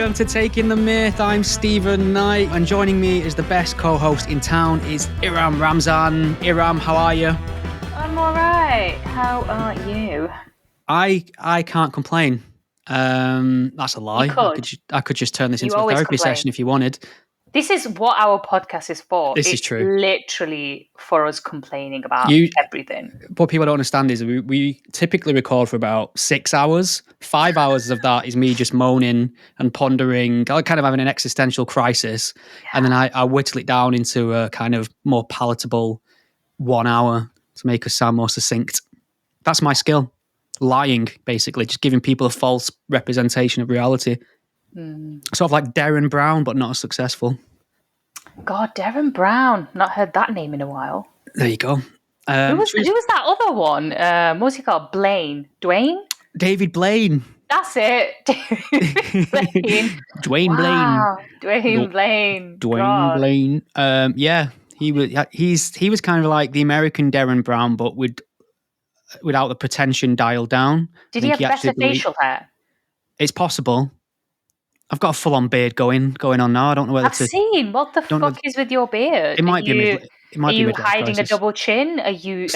Welcome to Taking the Myth. I'm Stephen Knight, and joining me is the best co-host in town is Iram Ramzan. Iram, how are you? I'm all right. How are you? I can't complain. That's a lie. You could. I could just turn this You into a always therapy complain. session if you wanted. This is what our podcast is for. This is It's true. literally for us complaining about everything. What people don't understand is we typically record for about 6 hours. 5 hours of that is me just moaning and pondering, kind of having an existential crisis. Yeah. And then I whittle it down into a kind of more palatable 1 hour to make us sound more succinct. That's my skill. Lying, basically, just giving people a false representation of reality. Sort of like Darren Brown, but not as successful. God, Darren Brown. Not heard that name in a while. There you go. Who was that other one? What was he called? Dwayne? David Blaine. That's it. Blaine. Dwayne Wow. Dwayne Blaine. Dwayne Blaine. Yeah, he was kind of like the American Darren Brown, but without the pretension dialed down. Did he have better facial hair? It's possible. I've got a full-on beard going on now. I don't know whether I've seen. What the fuck is with your beard? It might be. Are you hiding a double chin? Have you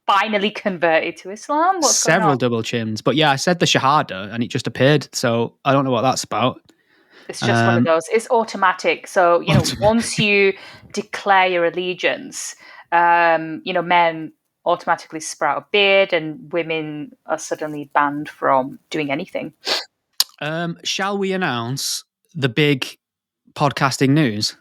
finally converted to Islam? What's several double chins? But yeah, I said the Shahada and it just appeared. So I don't know what that's about. It's just one of those. It's automatic. So once you declare your allegiance, men automatically sprout a beard, and women are suddenly banned from doing anything. Shall we announce the big podcasting news?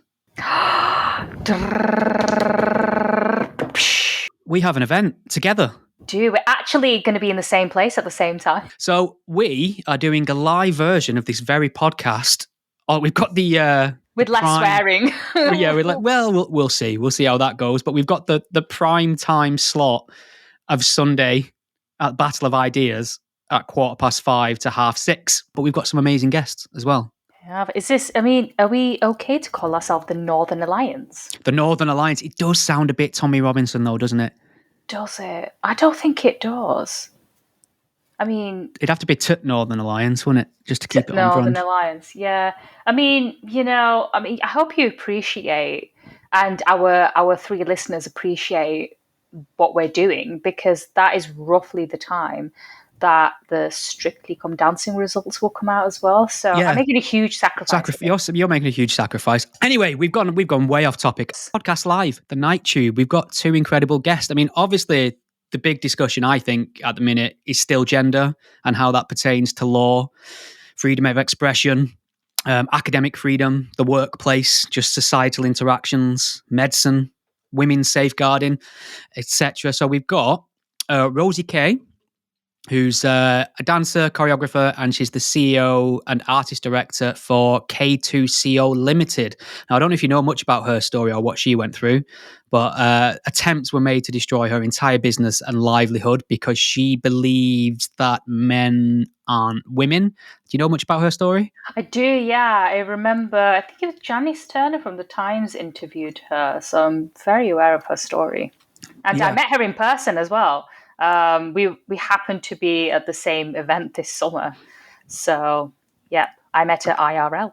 We have an event together. We're actually going to be in the same place at the same time. So we are doing a live version of this very podcast. Oh, we've got the with less swearing. Yeah, we'll see. We'll see how that goes. But we've got the prime time slot of Sunday at Battle of Ideas at 5:15 to 6:30. But we've got some amazing guests as well. Yeah, are we okay to call ourselves the Northern Alliance? The Northern Alliance. It does sound a bit Tommy Robinson though, doesn't it? Does it? I don't think it does. I mean... It'd have to be Northern Alliance, wouldn't it? Just to keep it on brand. Northern Alliance, yeah. I hope you appreciate, and our three listeners appreciate what we're doing, because that is roughly the time that the Strictly Come Dancing results will come out as well. So yeah. I'm making a huge sacrifice. You're making a huge sacrifice. Anyway, we've gone way off topic. Podcast Live, the Night Tube. We've got two incredible guests. I mean, obviously, the big discussion, I think, at the minute is still gender and how that pertains to law, freedom of expression, academic freedom, the workplace, just societal interactions, medicine, women's safeguarding, etc. So we've got Rosie Kay, who's a dancer, choreographer, and she's the CEO and artist director for K2CO Limited. Now, I don't know if you know much about her story or what she went through, but attempts were made to destroy her entire business and livelihood because she believes that men aren't women. Do you know much about her story? I do, yeah. I remember, I think it was Janice Turner from The Times interviewed her, so I'm very aware of her story. And I met her in person as well. We happened to be at the same event this summer. So, yeah, I met her IRL.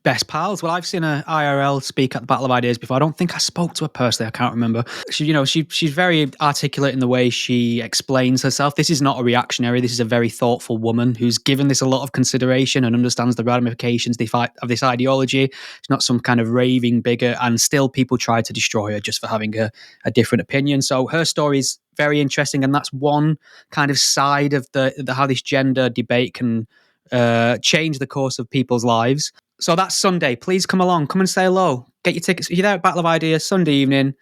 Best pals. Well, I've seen her IRL speak at the Battle of Ideas before. I don't think I spoke to her personally. I can't remember. She's very articulate in the way she explains herself. This is not a reactionary. This is a very thoughtful woman who's given this a lot of consideration and understands the ramifications of this ideology. She's not some kind of raving bigot, and still people try to destroy her just for having a different opinion. So her story is very interesting, and that's one kind of side of the how this gender debate can change the course of people's lives. So that's Sunday. Please come along. Come and say hello. Get your tickets. If you're there at Battle of Ideas, Sunday evening,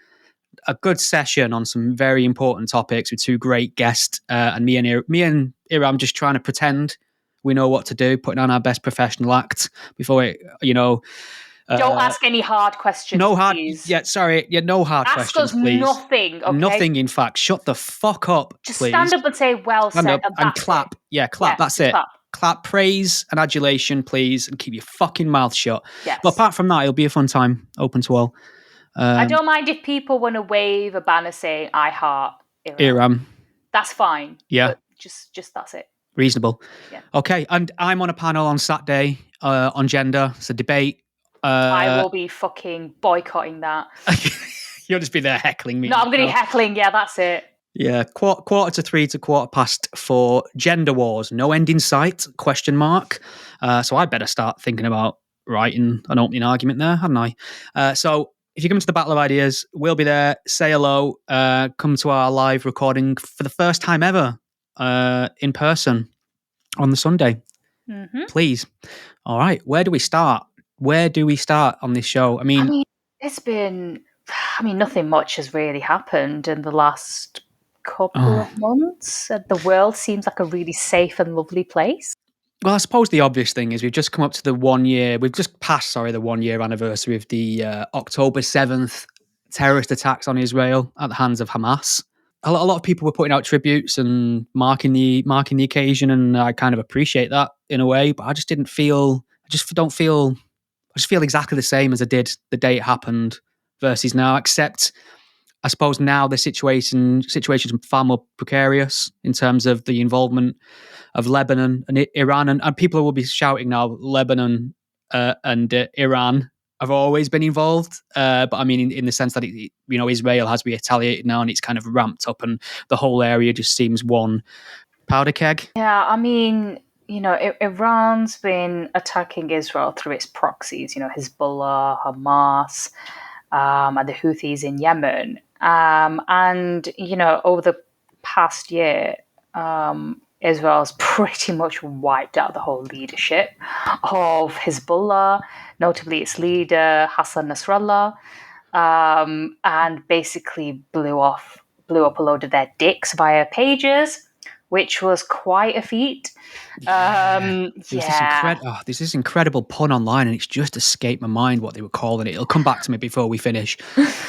a good session on some very important topics with two great guests. And me and Iram just trying to pretend we know what to do, putting on our best professional act before it, don't ask any hard questions, please. No hard questions, please. Ask us nothing, okay? Nothing, in fact. Shut the fuck up, Just please. stand up and say, well said, and clap. Yeah, clap. That's it. Clap, praise and adulation, please, and keep your fucking mouth shut. Yes. But apart from that, it'll be a fun time, open to all. I don't mind if people want to wave a banner saying, I heart Iram. Iram. That's fine. Yeah. But just that's it. Reasonable. Yeah. Okay, and I'm on a panel on Saturday on gender. It's a debate. I will be fucking boycotting that. You'll just be there heckling me. No, I'm going to be heckling. Yeah, that's it. Yeah, quarter to 3 to 4:15. Gender wars, no end in sight? Question mark. So I better start thinking about writing an opening argument there, hadn't I? So if you come to the Battle of Ideas, we'll be there. Say hello. Come to our live recording for the first time ever in person on the Sunday. Mm-hmm. Please. All right. Where do we start? Where do we start on this show? I mean, it's been. I mean, nothing much has really happened in the last couple of months. The world seems like a really safe and lovely place. Well, I suppose the obvious thing is we've just come up to the 1 year. We've just passed, the 1 year anniversary of the October 7th terrorist attacks on Israel at the hands of Hamas. A lot of people were putting out tributes and marking the occasion, and I kind of appreciate that in a way. But I just didn't feel. I just don't feel. I just feel exactly the same as I did the day it happened versus now, except I suppose now the situation's far more precarious in terms of the involvement of Lebanon and Iran, and people will be shouting now. Lebanon and Iran have always been involved, but I mean in the sense that Israel has retaliated now, and it's kind of ramped up, and the whole area just seems one powder keg. Yeah, I mean, Iran's been attacking Israel through its proxies, Hezbollah, Hamas, and the Houthis in Yemen. And, over the past year, Israel's pretty much wiped out the whole leadership of Hezbollah, notably its leader, Hassan Nasrallah, and basically blew up a load of their dicks via pages, which was quite a feat. There's this incredible pun online, and it's just escaped my mind what they were calling it. It'll come back to me before we finish.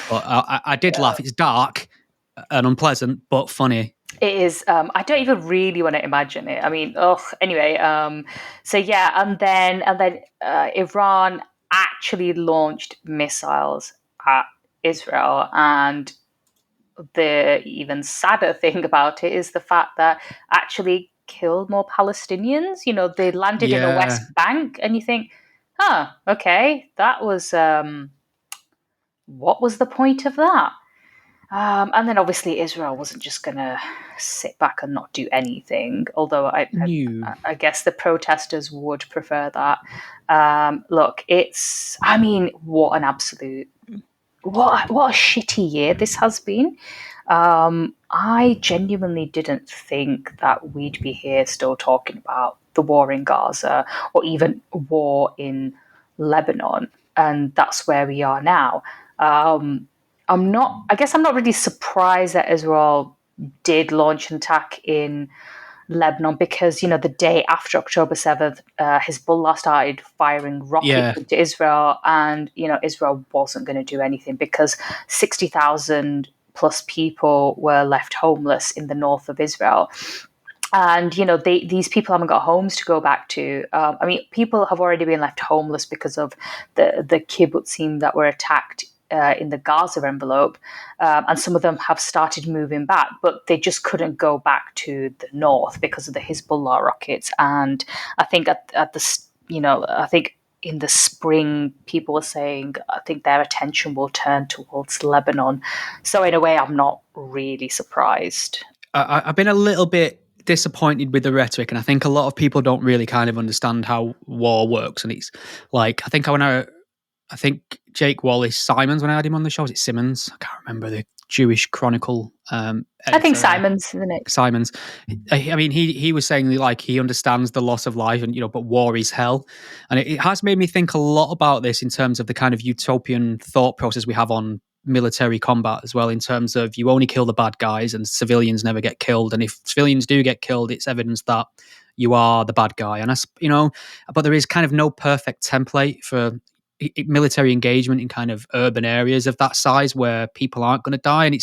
But I did laugh. It's dark and unpleasant, but funny. It is. I don't even really want to imagine it. I mean, anyway. So yeah, and then Iran actually launched missiles at Israel, and the even sadder thing about it is the fact that actually killed more Palestinians. They landed in the West Bank, and you think, okay, that was what was the point of that? And then obviously Israel wasn't just going to sit back and not do anything, although I guess the protesters would prefer that. Look, what a shitty year this has been. I genuinely didn't think that we'd be here still talking about the war in Gaza or even war in Lebanon, and that's where we are now. I'm not really surprised that Israel did launch an attack in Lebanon because, the day after October 7th, Hezbollah started firing rockets into Israel, and, Israel wasn't going to do anything because 60,000 plus people were left homeless in the north of Israel. And, these people haven't got homes to go back to. People have already been left homeless because of the kibbutzim that were attacked in the Gaza envelope, and some of them have started moving back, but they just couldn't go back to the north because of the Hezbollah rockets. And I think I think in the spring, people were saying, I think their attention will turn towards Lebanon. So in a way, I'm not really surprised. I've been a little bit disappointed with the rhetoric, and I think a lot of people don't really kind of understand how war works. And it's like, I think Jake Wallace-Simons, when I had him on the show, was it Simmons? I can't remember, the Jewish Chronicle. I think Simons, isn't it? Simons. I mean, he was saying like he understands the loss of life, and but war is hell, and it has made me think a lot about this in terms of the kind of utopian thought process we have on military combat as well. In terms of you only kill the bad guys, and civilians never get killed, and if civilians do get killed, it's evidence that you are the bad guy. And but there is kind of no perfect template for military engagement in kind of urban areas of that size where people aren't going to die. And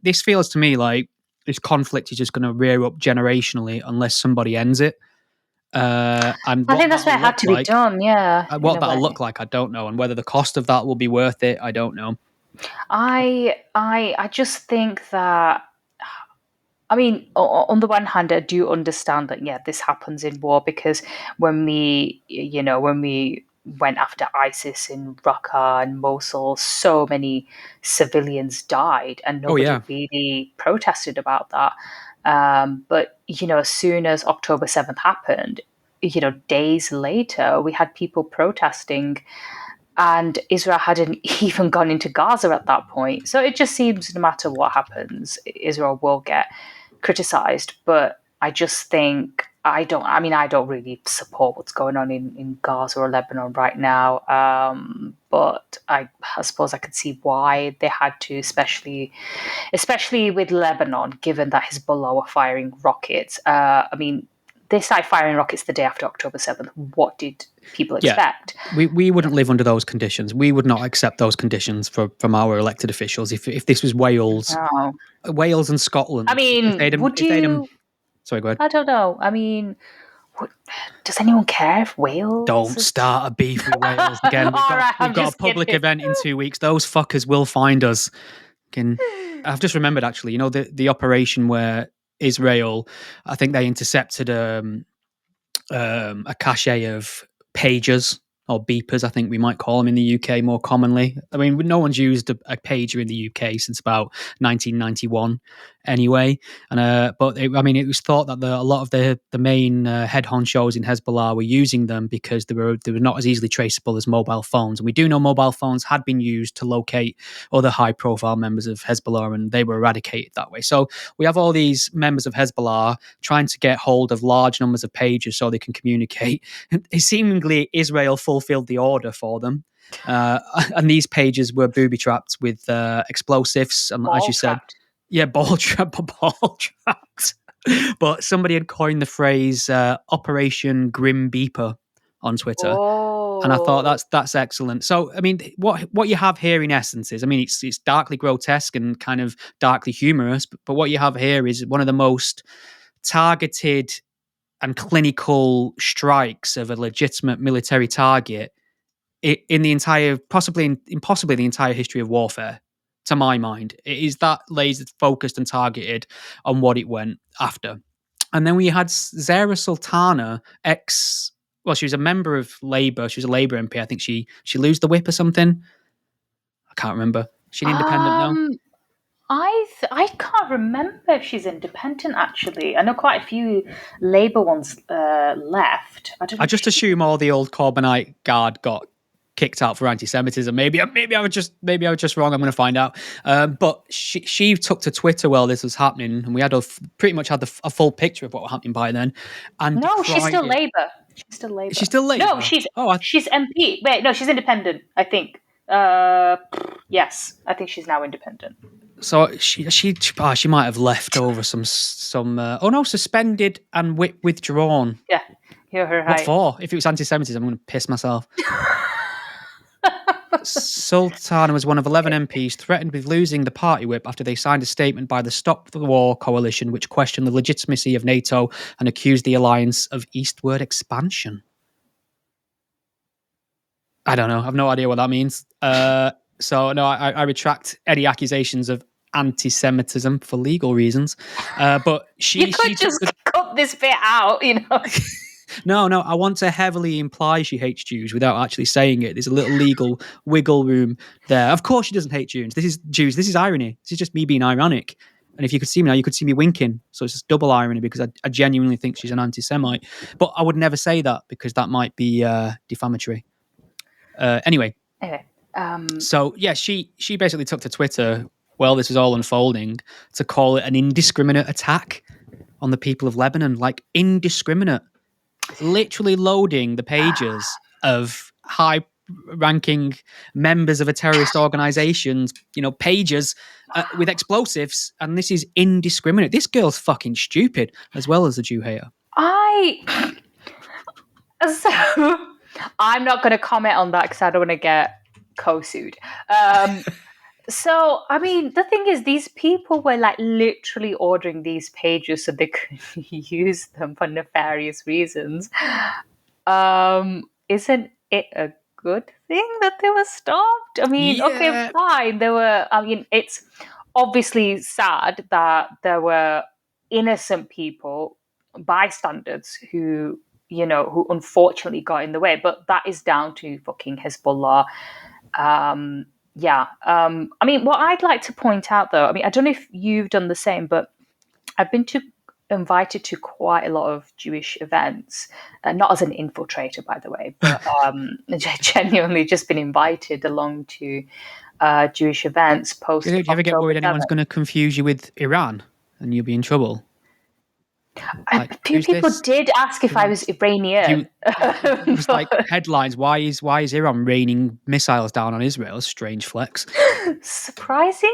this feels to me like this conflict is just going to rear up generationally unless somebody ends it. And I think that's what had to be done. Yeah. What that'll look like, I don't know. And whether the cost of that will be worth it, I don't know. I just think that I mean, on the one hand, I do understand that, yeah, this happens in war because when we went after ISIS in Raqqa and Mosul, so many civilians died and Oh nobody yeah. really protested about that. But, as soon as October 7th happened, days later, we had people protesting and Israel hadn't even gone into Gaza at that point. So it just seems no matter what happens, Israel will get criticized. But I just think I don't really support what's going on in Gaza or Lebanon right now. But I suppose I could see why they had to, especially with Lebanon, given that Hezbollah were firing rockets. They started firing rockets the day after October 7th. What did people Yeah. expect? We wouldn't live under those conditions. We would not accept those conditions from our elected officials. If this was Wales, Oh. Wales and Scotland, I mean, would if they'd you? sorry, go ahead. I don't know. I mean, does anyone care if Wales Don't is? start a beef with Wales again. All right, We've I'm got a just public kidding. event in 2 weeks. Those fuckers will find us. I've just remembered actually. The operation where Israel, I think they intercepted a cache of pagers or beepers, I think we might call them in the UK more commonly. I mean, no one's used a pager in the UK since about 1991 anyway. But it was thought that a lot of the main head honchos in Hezbollah were using them because they were not as easily traceable as mobile phones. And we do know mobile phones had been used to locate other high profile members of Hezbollah, and they were eradicated that way. So we have all these members of Hezbollah trying to get hold of large numbers of pagers so they can communicate. Seemingly, Israel fulfilled the order for them. And these pages were booby trapped with explosives, and as Ball you said, trapped. yeah, ball trapped. But somebody had coined the phrase "Operation Grim Beeper" on Twitter, and I thought Oh, that's excellent. So, I mean, what you have here in essence is, I mean, it's darkly grotesque and kind of darkly humorous, but what you have here is one of the most targeted and clinical strikes of a legitimate military target in the entire, possibly the entire history of warfare. To my mind, it is that laser focused and targeted on what it went after. And then we had Zara Sultana, she was a member of Labour. She was a Labour MP. I think she lose the whip or something. I can't remember. Is she an independent now? um, I can't remember if she's independent. Actually, I know quite a few Labour ones left. I don't I know if just she. assume all the old Corbynite guard got kicked out for anti-Semitism. Maybe I was just wrong. I'm going to find out. But she took to Twitter while this was happening, and we pretty much had a full picture of what was happening by then, and No, she's decried still it. Labour. She's still Is she Labour. still No, Labour? Oh, she's MP. Wait, no, she's independent. I think. Yes, I think she's now independent. so she might have left over some. Oh no, suspended and withdrawn. Yeah, you're her What height. for? If it was anti-Semitism, I'm going to piss myself. Sultana was one of 11 MPs threatened with losing the party whip after they signed a statement by the Stop the War coalition, which questioned the legitimacy of NATO and accused the alliance of eastward expansion. I don't know. I have no idea what that means. So, no, I retract any accusations of anti-Semitism for legal reasons. But You could just cut this bit out, No, I want to heavily imply she hates Jews without actually saying it. There's a little legal wiggle room there. Of course she doesn't hate Jews. This is irony. This is just me being ironic. And if you could see me now, you could see me winking. So it's just double irony because I genuinely think she's an anti-Semite. But I would never say that because that might be defamatory. Anyway, so yeah, she basically took to Twitter while this was all unfolding to call it an indiscriminate attack on the people of Lebanon. Like, indiscriminate. Literally loading the pages of high-ranking members of a terrorist organization's, pages with explosives, and this is indiscriminate. This girl's fucking stupid, as well as a Jew hater. So I'm not going to comment on that because I don't want to get co-sued. So, I mean, the thing is, these people were like literally ordering these pages so they could use them for nefarious reasons. Isn't it a good thing that they were stopped? I mean, okay, Yeah. fine. It's obviously sad that there were innocent people, bystanders who, who unfortunately got in the way. But that is down to fucking Hezbollah. I mean, what I'd like to point out, though, I mean, I don't know if you've done the same, but I've been invited to quite a lot of Jewish events, not as an infiltrator, by the way, but genuinely just been invited along to Jewish events post Do you ever get October worried anyone's 7th. going to confuse you with Iran and you'll be in trouble? A few Who's people this? did ask if I was Iranian. It's like headlines. Why is Iran raining missiles down on Israel? Strange flex. Surprisingly,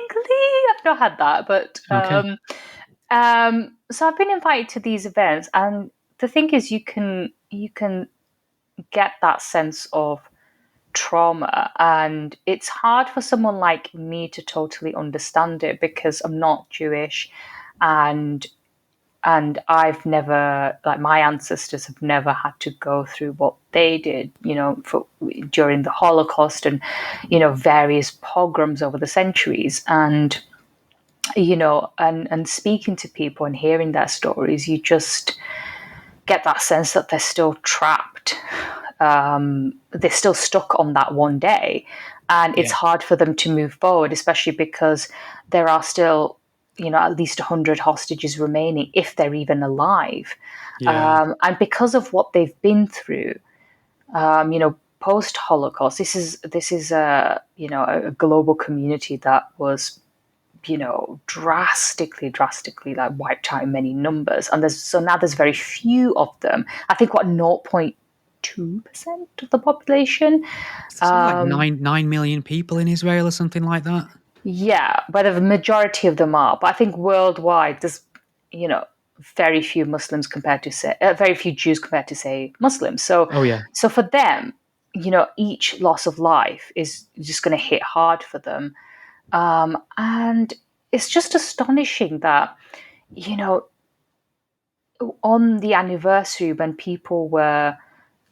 I've not had that, but Okay. so I've been invited to these events, and the thing is, you can get that sense of trauma, and it's hard for someone like me to totally understand it because I'm not Jewish, and I've never, like, my ancestors have never had to go through what they did, during the Holocaust and, various pogroms over the centuries. And, and speaking to people and hearing their stories, you just get that sense that they're still trapped. They're still stuck on that one day. And it's hard for them to move forward, especially because there are still, at least 100 hostages remaining, if they're even alive. Yeah. And because of what they've been through, post Holocaust, this is a global community that was, drastically like wiped out in many numbers. And now there's very few of them. I think 0.2% of the population. Something like 9 million people in Israel or something like that. Yeah, but the majority of them are. But I think worldwide, there's, very few Muslims compared to very few Jews compared to say Muslims. So, so for them, each loss of life is just going to hit hard for them, and it's just astonishing that, on the anniversary when people were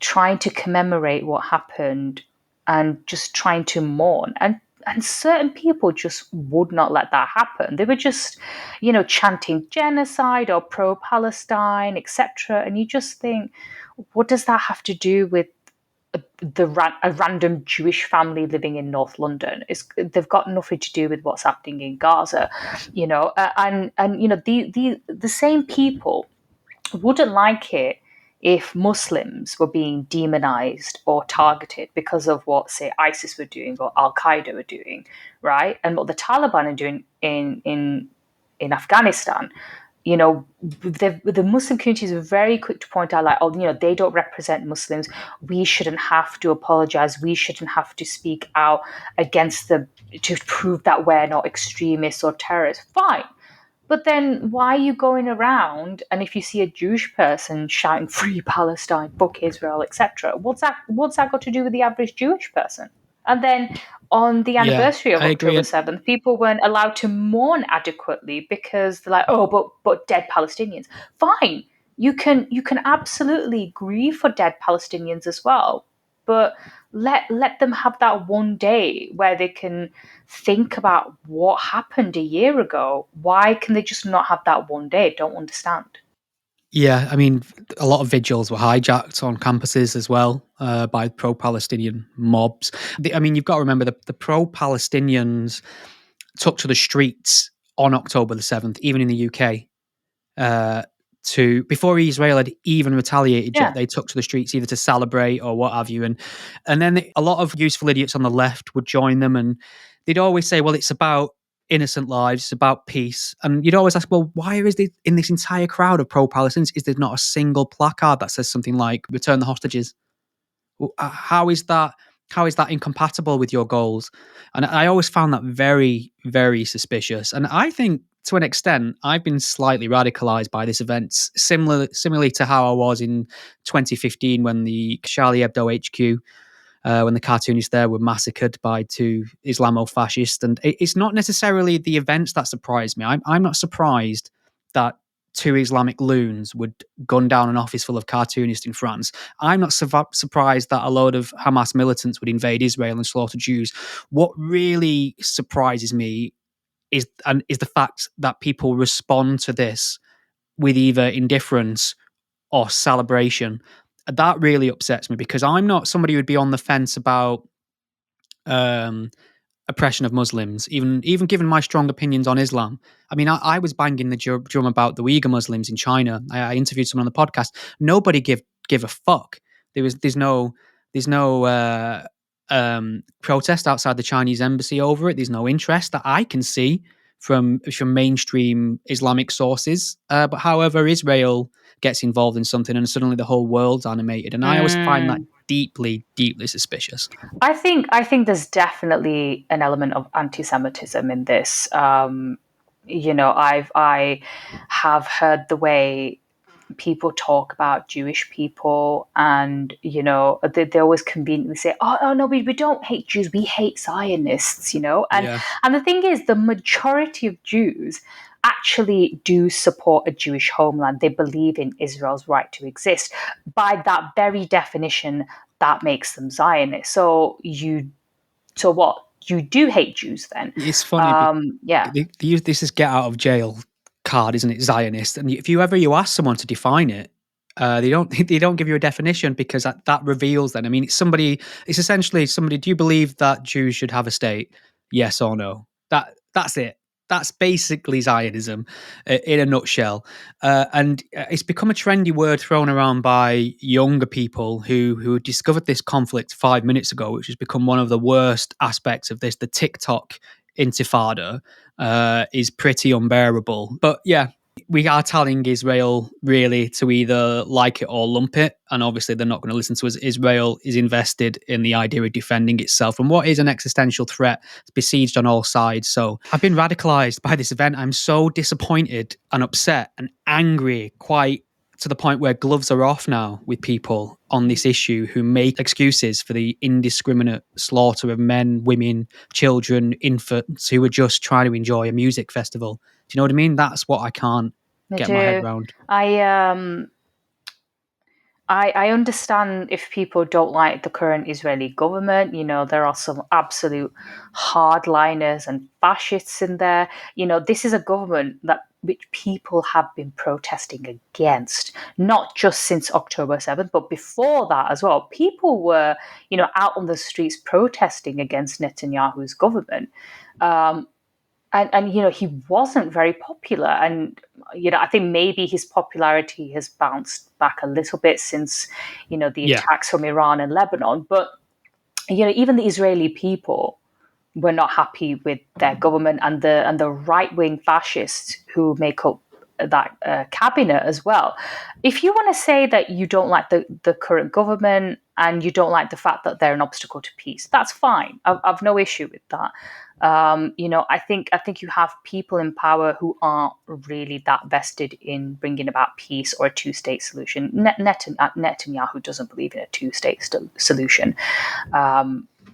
trying to commemorate what happened and just trying to mourn, and certain people just would not let that happen. They were just, chanting genocide or pro-Palestine, etc. And you just think, what does that have to do with a random Jewish family living in North London? They've got nothing to do with what's happening in Gaza, and the same people wouldn't like it if Muslims were being demonized or targeted because of what, say, ISIS were doing or Al Qaeda were doing, right? And what the Taliban are doing in Afghanistan. The Muslim communities are very quick to point out, like, oh, they don't represent Muslims. We shouldn't have to apologize. We shouldn't have to speak out against them to prove that we're not extremists or terrorists. Fine. But then why are you going around, and if you see a Jewish person shouting "Free Palestine, fuck Israel," etc., what's that got to do with the average Jewish person? And then on the anniversary of I agree. October 7th, people weren't allowed to mourn adequately because they're like, oh, but dead Palestinians. Fine, you can absolutely grieve for dead Palestinians as well, but let them have that one day where they can think about what happened a year ago. Why can they just not have that one day? Don't understand. Yeah, I mean, a lot of vigils were hijacked on campuses as well by pro-Palestinian mobs. I mean, you've got to remember the pro-Palestinians took to the streets on October the 7th, even in the UK, to before Israel had even retaliated yet. They took to the streets either to celebrate or what have you, and then a lot of useful idiots on the left would join them, and they'd always say, "Well, it's about innocent lives, it's about peace." And you'd always ask, "Well, why is there, in this entire crowd of pro-Palestinians, is there not a single placard that says something like 'Return the hostages'? How is that? How is that incompatible with your goals?" And I always found that very, very suspicious. And I think, to an extent, I've been slightly radicalized by this event, similarly to how I was in 2015 when the Charlie Hebdo HQ, when the cartoonists there were massacred by two Islamo-fascists. And it's not necessarily the events that surprised me. I'm not surprised that two Islamic loons would gun down an office full of cartoonists in France. I'm not surprised that a load of Hamas militants would invade Israel and slaughter Jews. What really surprises me is the fact that people respond to this with either indifference or celebration. That really upsets me because I'm not somebody who'd be on the fence about um, oppression of Muslims, even given my strong opinions on Islam. I mean, I was banging the drum about the Uyghur Muslims in China. I interviewed someone on the podcast. Nobody give a fuck. There's no protest outside the Chinese embassy over it. There's no interest that I can see from mainstream Islamic sources. But however, Israel gets involved in something, and suddenly the whole world's animated, and I always find that deeply, deeply suspicious. I think there's definitely an element of anti-Semitism in this. I have heard the way people talk about Jewish people, and they always conveniently say, "Oh no, we don't hate Jews, we hate Zionists," and Yeah. and the thing is, the majority of Jews actually do support a Jewish homeland. They believe in Israel's right to exist. By that very definition, that makes them Zionists. So what? You do hate Jews then? It's funny. Yeah. They use this as get out of jail card, isn't it? Zionist. And if you ask someone to define it, they don't they don't give you a definition because that reveals. Then I mean, it's essentially somebody. Do you believe that Jews should have a state? Yes or no. That's it. That's basically Zionism in a nutshell. And it's become a trendy word thrown around by younger people who discovered this conflict 5 minutes ago, which has become one of the worst aspects of this. The TikTok intifada is pretty unbearable. But yeah, we are telling Israel really to either like it or lump it. And obviously, they're not going to listen to us. Israel is invested in the idea of defending itself from what is an existential threat. It's besieged on all sides. So I've been radicalized by this event. I'm so disappointed and upset and angry, quite to the point where gloves are off now with people on this issue who make excuses for the indiscriminate slaughter of men, women, children, infants who are just trying to enjoy a music festival. Do you know what I mean? That's what I can't I get my head do. around. I understand if people don't like the current Israeli government. There are some absolute hardliners and fascists in there. This is a government that which people have been protesting against, not just since October 7th, but before that as well. People were, out on the streets protesting against Netanyahu's government. And he wasn't very popular, and I think maybe his popularity has bounced back a little bit since the attacks from Iran and Lebanon. But even the Israeli people were not happy with their government, and the right-wing fascists who make up that cabinet as well. If you want to say that you don't like the current government and you don't like the fact that they're an obstacle to peace, that's fine. I've no issue with that. I think you have people in power who aren't really that vested in bringing about peace or a two-state solution. Netanyahu doesn't believe in a two-state solution.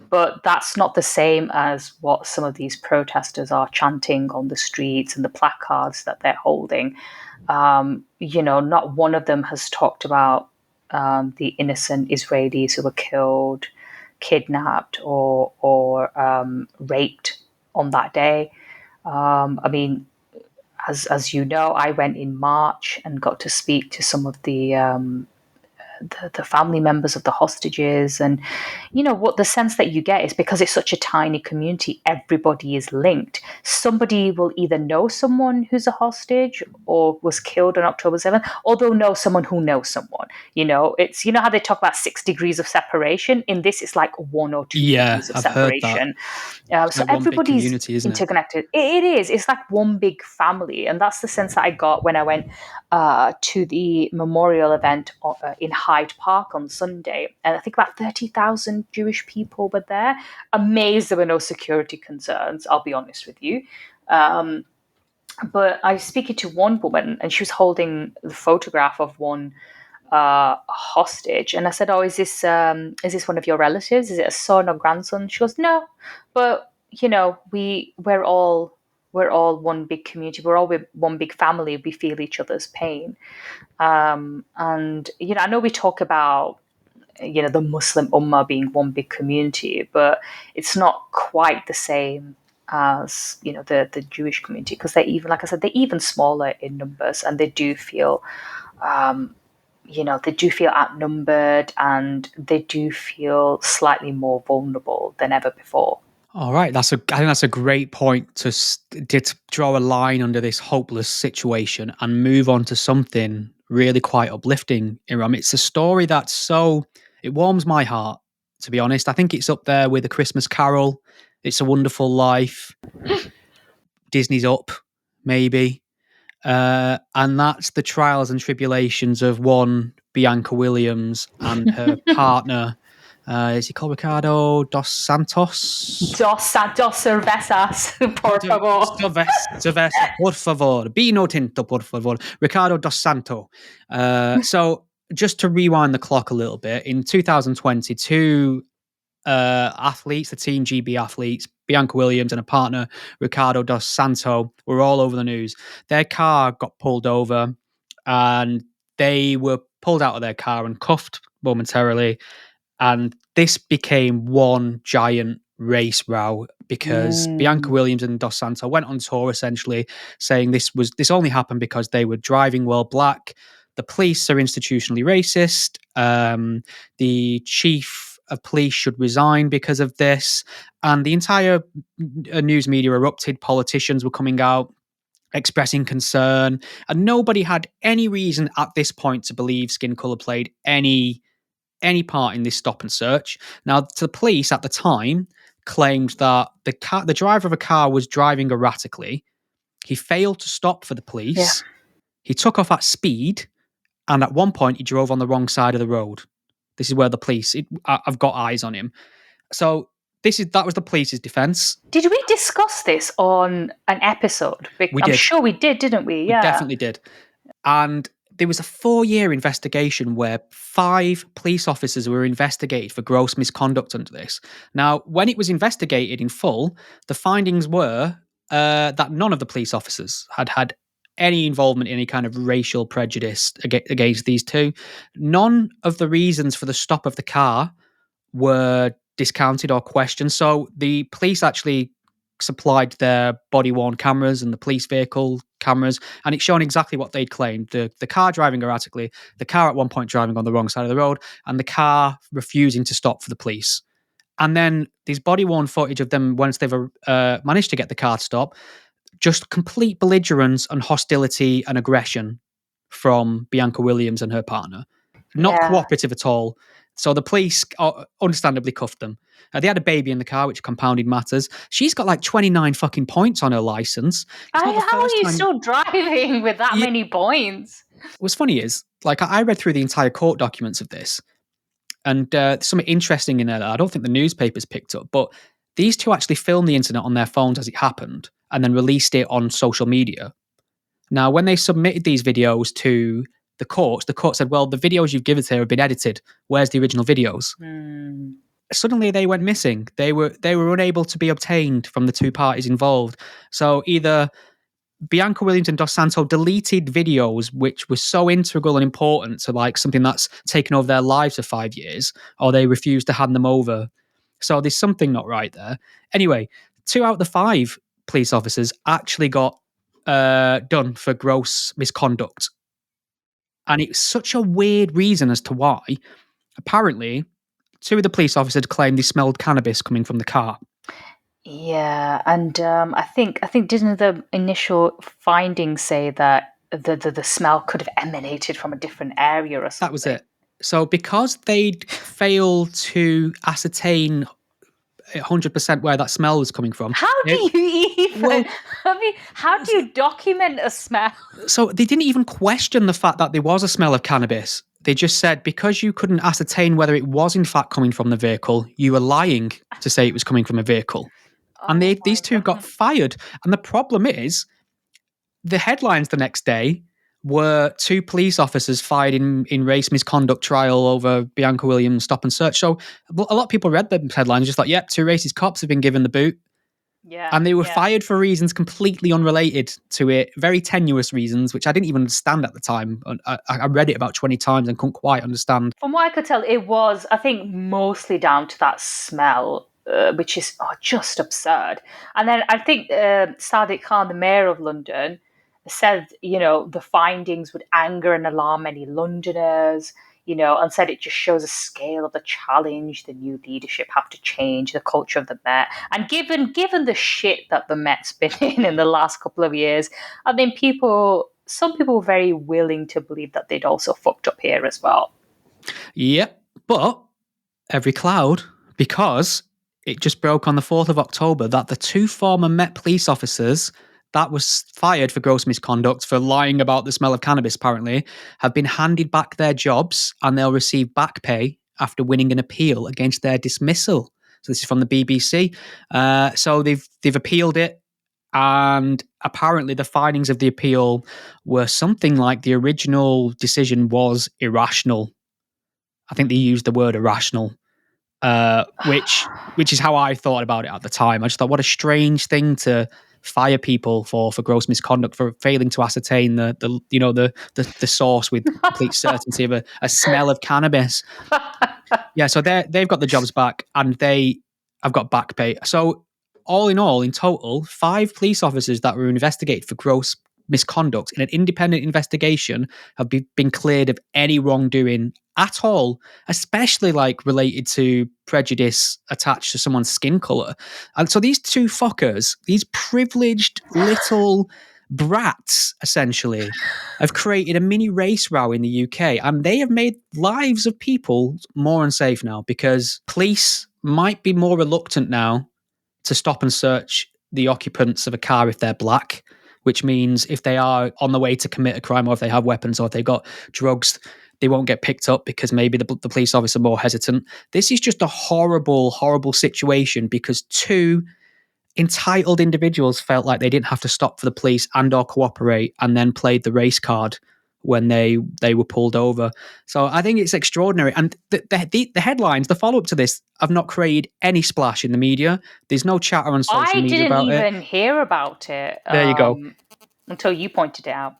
But that's not the same as what some of these protesters are chanting on the streets and the placards that they're holding. Not one of them has talked about the innocent Israelis who were killed, kidnapped, or raped on that day. I mean, as you know, I went in March and got to speak to some of the family members of the hostages, and what the sense that you get is, because it's such a tiny community, everybody is linked. Somebody will either know someone who's a hostage or was killed on October 7th, or they'll know someone who knows someone. It's how they talk about 6 degrees of separation. In this, it's like 1 or 2 degrees of I've heard that. separation. It's So like one big everybody's community, isn't it? interconnected. It is. It's like one big family, and that's the sense that I got when I went to the memorial event in Hyde Park on Sunday. And I think about 30,000 Jewish people were there. Amazed there were no security concerns, I'll be honest with you. But I was speaking to one woman, and she was holding the photograph of one hostage, and I said, "Oh, is this one of your relatives? Is it a son or grandson?" She goes, "No, but we're all one big community. We're all one big family. We feel each other's pain." And I know we talk about the Muslim Ummah being one big community, but it's not quite the same as the Jewish community, because they're even, like I said, they're even smaller in numbers, and they do feel they do feel outnumbered, and they do feel slightly more vulnerable than ever before. All right, I think that's a great point to draw a line under this hopeless situation and move on to something really quite uplifting, Iram. It's a story it warms my heart, to be honest. I think it's up there with A Christmas Carol, It's a Wonderful Life, Disney's Up, maybe. And that's the trials and tribulations of one Bianca Williams and her partner. Is he called Ricardo dos Santos? Dos cervezas, por favor. Cerveza, por favor. Vino tinto, por favor. Ricardo dos Santos. So just to rewind the clock a little bit, in 2022, athletes, the Team GB athletes, Bianca Williams and a partner, Ricardo dos Santos, were all over the news. Their car got pulled over and they were pulled out of their car and cuffed momentarily. And this became one giant race row because Bianca Williams and Dos Santos went on tour essentially saying this only happened because they were driving while black. The police are institutionally racist. The chief of police should resign because of this. And the entire news media erupted. Politicians were coming out expressing concern. And nobody had any reason at this point to believe skin colour played any part in this stop and search. Now, the police at the time claimed that the driver of a car was driving erratically. He failed to stop for the police. Yeah. He took off at speed, and at one point, he drove on the wrong side of the road. This is where the police. I've got eyes on him. So that was the police's defense. Did we discuss this on an episode? I'm sure we did, didn't we? Yeah, we definitely did. And there was a 4-year investigation where 5 police officers were investigated for gross misconduct under this. Now, when it was investigated in full, the findings were that none of the police officers had any involvement in any kind of racial prejudice against these two. None of the reasons for the stop of the car were discounted or questioned. So the police actually supplied their body-worn cameras and the police vehicle cameras, and it's shown exactly what they'd claimed. The car driving erratically, the car at one point driving on the wrong side of the road, and the car refusing to stop for the police. And then there's body-worn footage of them once they've managed to get the car to stop, just complete belligerence and hostility and aggression from Bianca Williams and her partner. Not cooperative at all. So the police understandably cuffed them. They had a baby in the car, which compounded matters. She's got like 29 fucking points on her license. How are you still driving with that many points? What's funny is, like, I read through the entire court documents of this, and there's something interesting in there that I don't think the newspapers picked up, but these two actually filmed the incident on their phones as it happened and then released it on social media. Now, when they submitted these videos to the court said, well, the videos you've given here have been edited. Where's the original videos? Suddenly they went missing. They were unable to be obtained from the two parties involved. So either Bianca Williams and Dos Santos deleted videos which were so integral and important to like something that's taken over their lives for 5 years, or they refused to hand them over. So there's something not right there. Anyway, 2 out of the 5 police officers actually got done for gross misconduct. And it's such a weird reason as to why. Apparently, 2 of the police officers claimed they smelled cannabis coming from the car. Yeah, and I think didn't the initial findings say that the smell could have emanated from a different area or something? That was it. So because they'd failed to ascertain 100% where that smell was coming from. How do you even? How do you document a smell? So they didn't even question the fact that there was a smell of cannabis. They just said because you couldn't ascertain whether it was in fact coming from the vehicle, you were lying to say it was coming from a vehicle. And these two got fired. And the problem is, the headlines the next day were 2 police officers fired in race misconduct trial over Bianca Williams stop and search. So a lot of people read the headlines just like, yep, 2 racist cops have been given the boot. Yeah, and they were fired for reasons completely unrelated to it, very tenuous reasons, which I didn't even understand at the time. I read it about 20 times and couldn't quite understand. From what I could tell, it was, I think, mostly down to that smell. which is just absurd. And then I think Sadiq Khan, the mayor of London, said, the findings would anger and alarm many Londoners, and said it just shows a scale of the challenge the new leadership have to change the culture of the Met. And given the shit that the Met's been in the last couple of years, I think some people were very willing to believe that they'd also fucked up here as well. Yep, but every cloud, because it just broke on the 4th of October that the 2 former Met police officers that was fired for gross misconduct for lying about the smell of cannabis, apparently, have been handed back their jobs and they'll receive back pay after winning an appeal against their dismissal. So this is from the BBC. So they've appealed it, and apparently the findings of the appeal were something like the original decision was irrational. I think they used the word irrational. Which is how I thought about it at the time. I just thought, what a strange thing to fire people for gross misconduct, for failing to ascertain the source with complete certainty of a smell of cannabis. Yeah, so they've got the jobs back and they have got back pay. So all in all, in total, 5 police officers that were investigated for gross misconduct in an independent investigation have been cleared of any wrongdoing at all, especially like related to prejudice attached to someone's skin color. And so these 2 fuckers, these privileged little brats, essentially, have created a mini race row in the UK, and they have made lives of people more unsafe now, because police might be more reluctant now to stop and search the occupants of a car if they're black, which means if they are on the way to commit a crime, or if they have weapons, or if they've got drugs, they won't get picked up because maybe the police officer are more hesitant. This is just a horrible, horrible situation because 2 entitled individuals felt like they didn't have to stop for the police and or cooperate, and then played the race card when they were pulled over. So I think it's extraordinary. And the headlines, the follow-up to this, have not created any splash in the media. There's no chatter on social media about it. I didn't even hear about it. There you go. Until you pointed it out.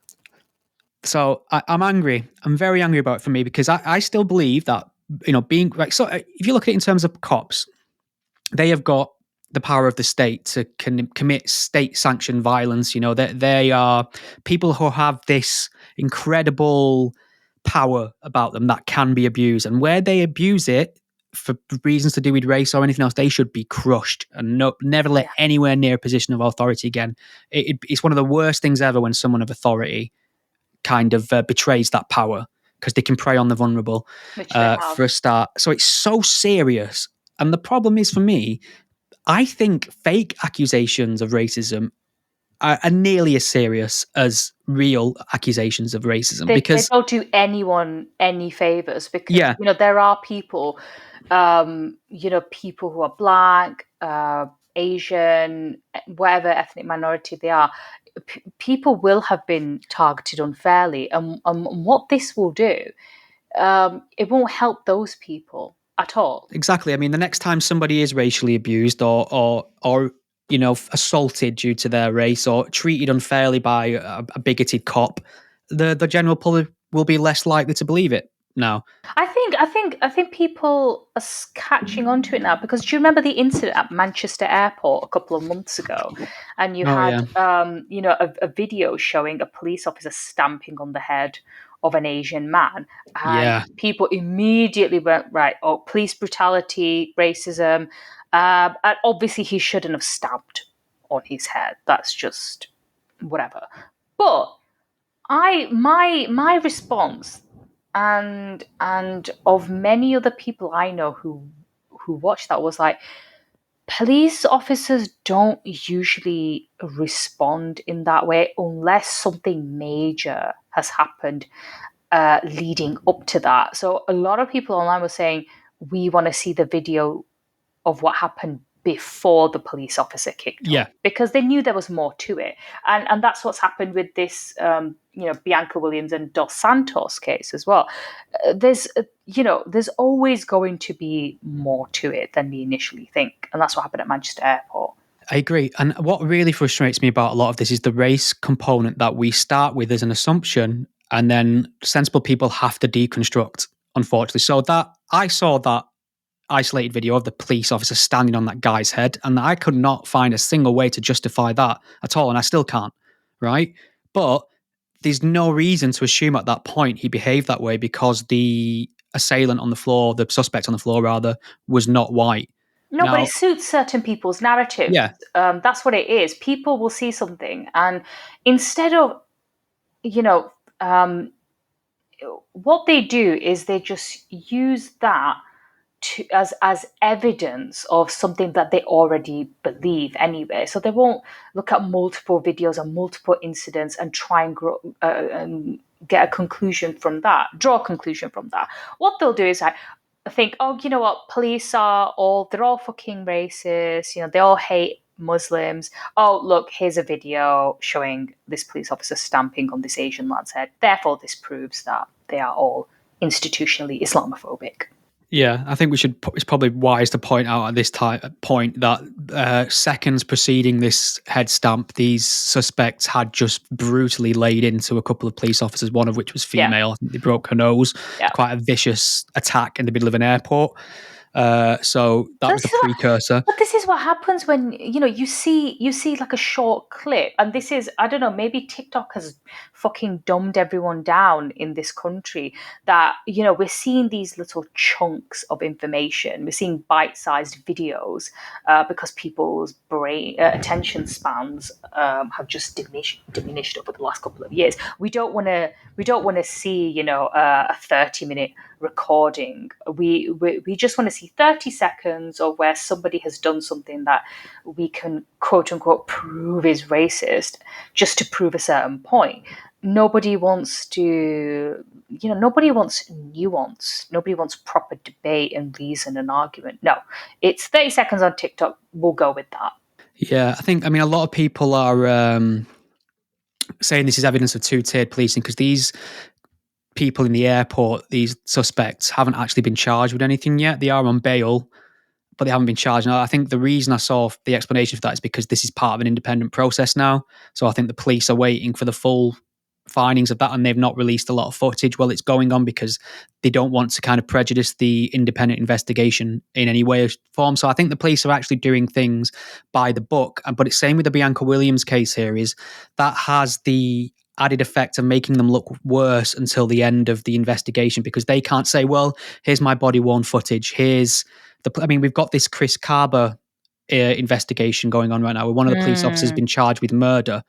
So I'm angry. I'm very angry about it for me, because I still believe that, being like, so if you look at it in terms of cops, they have got the power of the state to commit state-sanctioned violence. They are people who have this incredible power about them that can be abused. And where they abuse it for reasons to do with race or anything else, they should be crushed and never let anywhere near a position of authority again. It's one of the worst things ever when someone of authority kind of betrays that power, because they can prey on the vulnerable for a start. So it's so serious. And the problem is, for me, I think fake accusations of racism are nearly as serious as real accusations of racism. Because they don't do anyone any favors, because there are people, people who are black, Asian, whatever ethnic minority they are. People will have been targeted unfairly, and what this will do, it won't help those people at all. Exactly. I mean, the next time somebody is racially abused or assaulted due to their race, or treated unfairly by a bigoted cop, the general public will be less likely to believe it now. I think people are catching on to it now, because do you remember the incident at Manchester Airport a couple of months ago? And you had a video showing a police officer stamping on the head of an Asian man, and people immediately went, right, police brutality, racism, and obviously he shouldn't have stamped on his head. That's just whatever. But my response, and of many other people I know who watched that, was like, police officers don't usually respond in that way unless something major has happened leading up to that. So a lot of people online were saying, we want to see the video of what happened before the police officer kicked off, because they knew there was more to it. And that's what's happened with this, Bianca Williams and Dos Santos case as well. There's always going to be more to it than we initially think. And that's what happened at Manchester Airport. I agree. And what really frustrates me about a lot of this is the race component that we start with as an assumption, and then sensible people have to deconstruct, unfortunately. So that I saw that isolated video of the police officer standing on that guy's head, and I could not find a single way to justify that at all, and I still can't, right? But there's no reason to assume at that point he behaved that way because the assailant on the floor, the suspect on the floor rather, was not white. No, but it Now, suits certain people's narratives. yeah, That's what it is. People will see something, and instead of, you know, what they do is they just use that as evidence of something that they already believe anyway. So they won't look at multiple videos and multiple incidents and try and get a conclusion from that, draw a conclusion from that. What they'll do is like think, oh, you know what, they're all fucking racist. You know, they all hate Muslims. Oh, look, here's a video showing this police officer stamping on this Asian lad's head. Therefore, this proves that they are all institutionally Islamophobic. yeah, I think it's probably wise to point out at this point that seconds preceding this head stamp, these suspects had just brutally laid into a couple of police officers, one of which was female. Yeah. I think they broke her nose. Yeah. Quite a vicious attack in the middle of an airport. So that was a precursor. But this is what happens when you see like a short clip, and this is, I don't know, maybe TikTok has fucking dumbed everyone down in this country, that we're seeing these little chunks of information, we're seeing bite-sized videos because people's brain attention spans have just diminished over the last couple of years. We don't want to see a 30-minute recording. We just want to see 30 seconds of where somebody has done something that we can quote unquote prove is racist, just to prove a certain point. Nobody wants nuance. Nobody wants proper debate and reason and argument. No, it's 30 seconds on TikTok. We'll go with that. Yeah, I mean, a lot of people are saying this is evidence of two-tiered policing because these people in the airport, these suspects, haven't actually been charged with anything yet. They are on bail, but they haven't been charged. Now, I think the reason I saw the explanation for that is because this is part of an independent process now. So I think the police are waiting for the full findings of that, and they've not released a lot of footage while it's going on because they don't want to kind of prejudice the independent investigation in any way or form. So I think the police are actually doing things by the book. But it's same with the Bianca Williams case here, is that has the added effect of making them look worse until the end of the investigation, because they can't say, well, here's my body worn footage. We've got this Chris Carber investigation going on right now where one of the police officers has been charged with murder.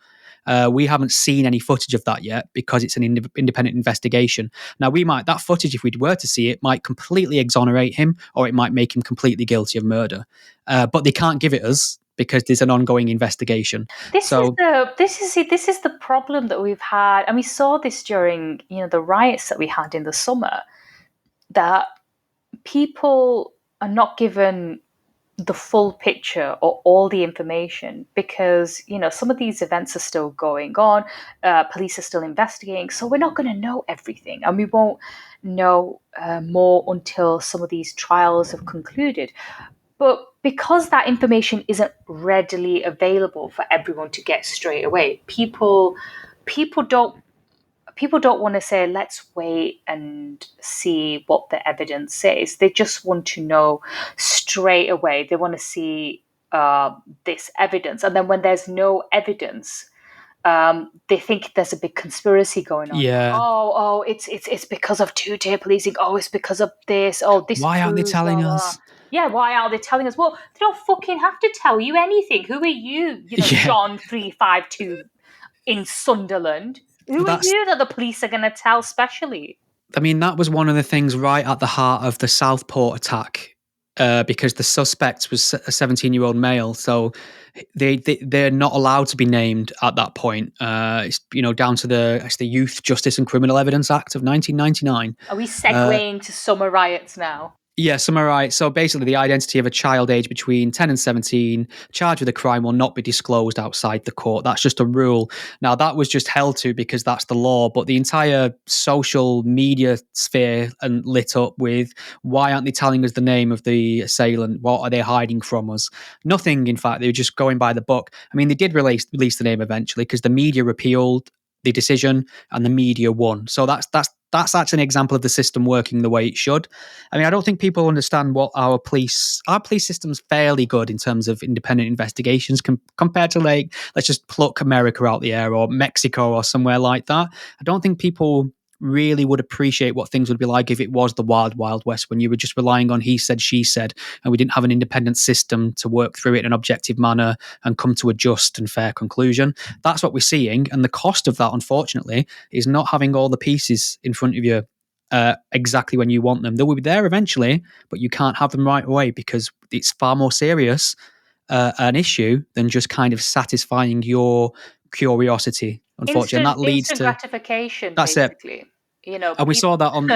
We haven't seen any footage of that yet because it's an independent investigation. Now, that footage, if we were to see it, might completely exonerate him, or it might make him completely guilty of murder. But they can't give it us because there's an ongoing investigation. This is the problem that we've had, and we saw this during the riots that we had in the summer, that people are not given the full picture or all the information because some of these events are still going on, police are still investigating, so we're not going to know everything, and we won't know more until some of these trials have concluded. But because that information isn't readily available for everyone to get straight away, people don't want to say, let's wait and see what the evidence says. They just want to know straight away. They want to see this evidence. And then when there's no evidence, they think there's a big conspiracy going on. Yeah. Oh, it's because of two-tier policing. Oh, it's because of this. Oh, this. Why aren't they telling us? Yeah, why aren't they telling us? Well, they don't fucking have to tell you anything. Who are you? John 352 in Sunderland. Who are you that the police are going to tell specially? I mean, that was one of the things right at the heart of the Southport attack, because the suspect was a 17-year-old male. So they're not allowed to be named at that point. It's down to the Youth Justice and Criminal Evidence Act of 1999. Are we segueing to summer riots now? Yeah, right. So basically, the identity of a child aged between 10 and 17 charged with a crime will not be disclosed outside the court. That's just a rule. Now, that was just held to because that's the law, but the entire social media sphere and lit up with, why aren't they telling us the name of the assailant? What are they hiding from us? Nothing, in fact. They were just going by the book. I mean, they did release the name eventually because the media repealed the decision and the media won. So that's that's actually an example of the system working the way it should. I mean, I don't think people understand what our police system's fairly good in terms of independent investigations compared to, like, let's just pluck America out the air or Mexico or somewhere like that. I don't think people really would appreciate what things would be like if it was the wild, wild west, when you were just relying on he said, she said, and we didn't have an independent system to work through it in an objective manner and come to a just and fair conclusion. That's what we're seeing. And the cost of that, unfortunately, is not having all the pieces in front of you exactly when you want them. They will be there eventually, but you can't have them right away because it's far more serious an issue than just kind of satisfying your curiosity, unfortunately. And that leads instant to gratification, that's it. basically. You know, And we saw that on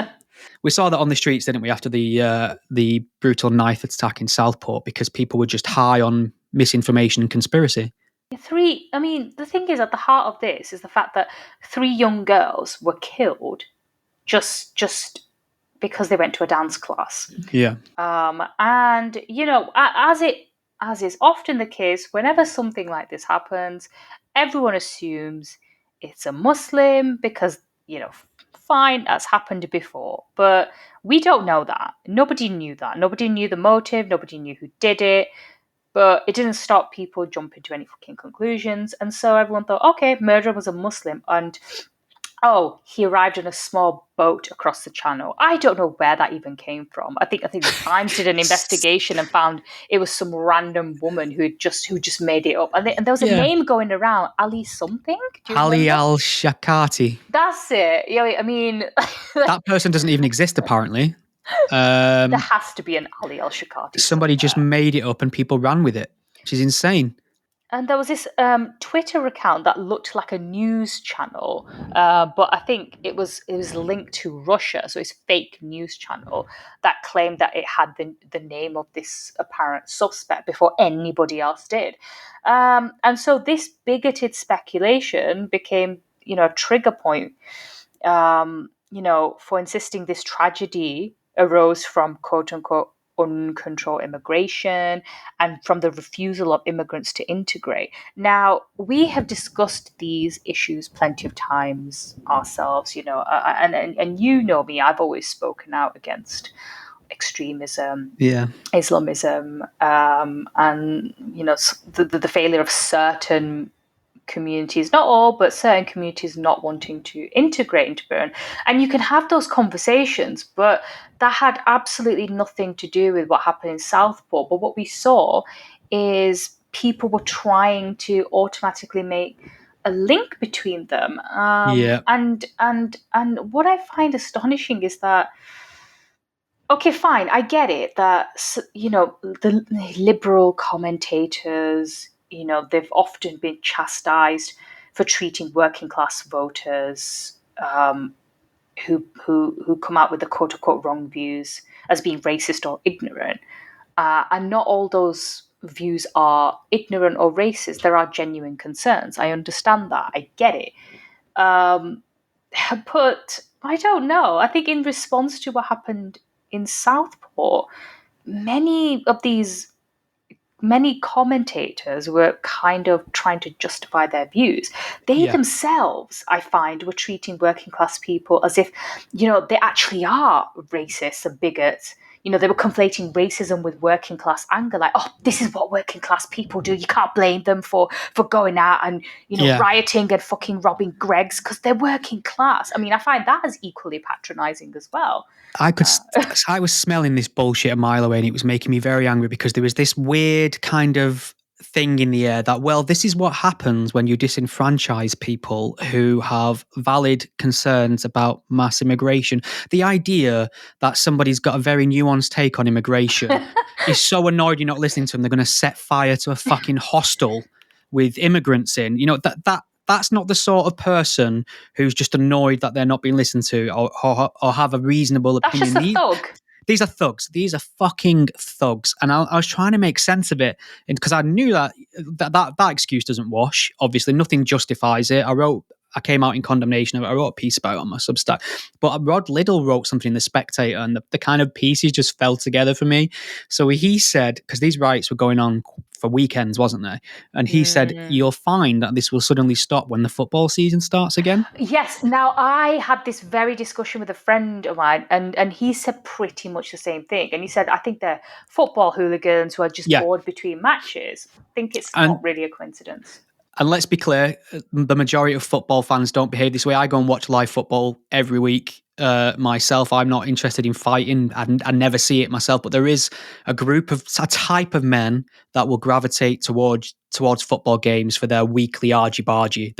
the streets, didn't we, after the brutal knife attack in Southport, because people were just high on misinformation and conspiracy. the thing is, at the heart of this is the fact that 3 young girls were killed just because they went to a dance class. Yeah. And as is often the case, whenever something like this happens, everyone assumes it's a Muslim because, fine, that's happened before. But we don't know that. Nobody knew that. Nobody knew the motive. Nobody knew who did it. But it didn't stop people jumping to any fucking conclusions. And so everyone thought, okay, murderer was a Muslim. And he arrived in a small boat across the channel. I don't know where that even came from. I think the Times did an investigation and found it was some random woman who just made it up. And there was a name going around, Ali something. Ali al-Shakati. That's it. I mean, that person doesn't even exist apparently. There has to be an Ali al-Shakati. Somebody just made it up and people ran with it, which is insane. And there was this Twitter account that looked like a news channel, but I think it was linked to Russia, so it's a fake news channel that claimed that it had the name of this apparent suspect before anybody else did. And so this bigoted speculation became, a trigger point, for insisting this tragedy arose from quote-unquote uncontrolled immigration and from the refusal of immigrants to integrate. Now, we have discussed these issues plenty of times ourselves, and you know me, I've always spoken out against extremism, Islamism, and, the failure of certain communities, not all, but certain communities not wanting to integrate into Britain. And you can have those conversations, but that had absolutely nothing to do with what happened in Southport. But what we saw is people were trying to automatically make a link between them. And what I find astonishing is that, okay, fine, I get it that, the liberal commentators, they've often been chastised for treating working class voters who come out with the quote unquote wrong views as being racist or ignorant. And not all those views are ignorant or racist. There are genuine concerns. I understand that. I get it. But I don't know. I think in response to what happened in Southport, many commentators were kind of trying to justify their views. They themselves, I find, were treating working class people as if, they actually are racists and bigots. They were conflating racism with working class anger, like, this is what working class people do. You can't blame them for going out and, rioting and fucking robbing Greggs because they're working class. I mean, I find that as equally patronizing as well. I was smelling this bullshit a mile away, and it was making me very angry because there was this weird kind of thing in the air that, well, this is what happens when you disenfranchise people who have valid concerns about mass immigration. The idea that somebody's got a very nuanced take on immigration is so annoyed you're not listening to them. They're going to set fire to a fucking hostel with immigrants in. That's not the sort of person who's just annoyed that they're not being listened to or have a reasonable opinion. That's just a thug. These are thugs. These are fucking thugs. And I was trying to make sense of it because I knew that excuse doesn't wash. Obviously, nothing justifies it. I came out in condemnation. I wrote a piece about it on my Substack. But Rod Liddell wrote something in The Spectator, and the kind of pieces just fell together for me. So he said, because these riots were going on for weekends, wasn't there? And he said, Mm. you'll find that this will suddenly stop when the football season starts again. Yes. Now, I had this very discussion with a friend of mine, and he said pretty much the same thing. And he said, I think they're football hooligans who are just Yeah. bored between matches. I think it's And not really a coincidence. And let's be clear, the majority of football fans don't behave this way. I go and watch live football every week myself. I'm not interested in fighting. I never see it myself. But there is a type of men that will gravitate towards football games for their weekly argy-bargy.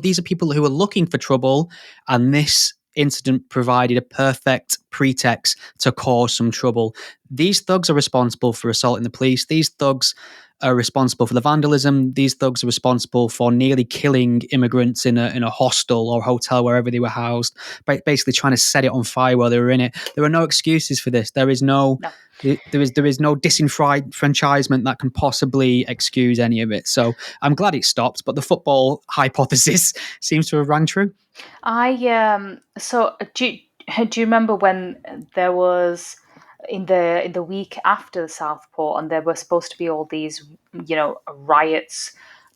These are people who are looking for trouble, and this incident provided a perfect pretext to cause some trouble. These thugs are responsible for assaulting the police. These thugs are responsible for the vandalism. These thugs are responsible for nearly killing immigrants in a hostel or hotel, wherever they were housed, basically trying to set it on fire while they were in it. There are no excuses for this. There is no No. disenfranchisement that can possibly excuse any of it. So I'm glad it stopped, but the football hypothesis seems to have rang true. So do you remember when there was in the week after the Southport, and there were supposed to be all these riots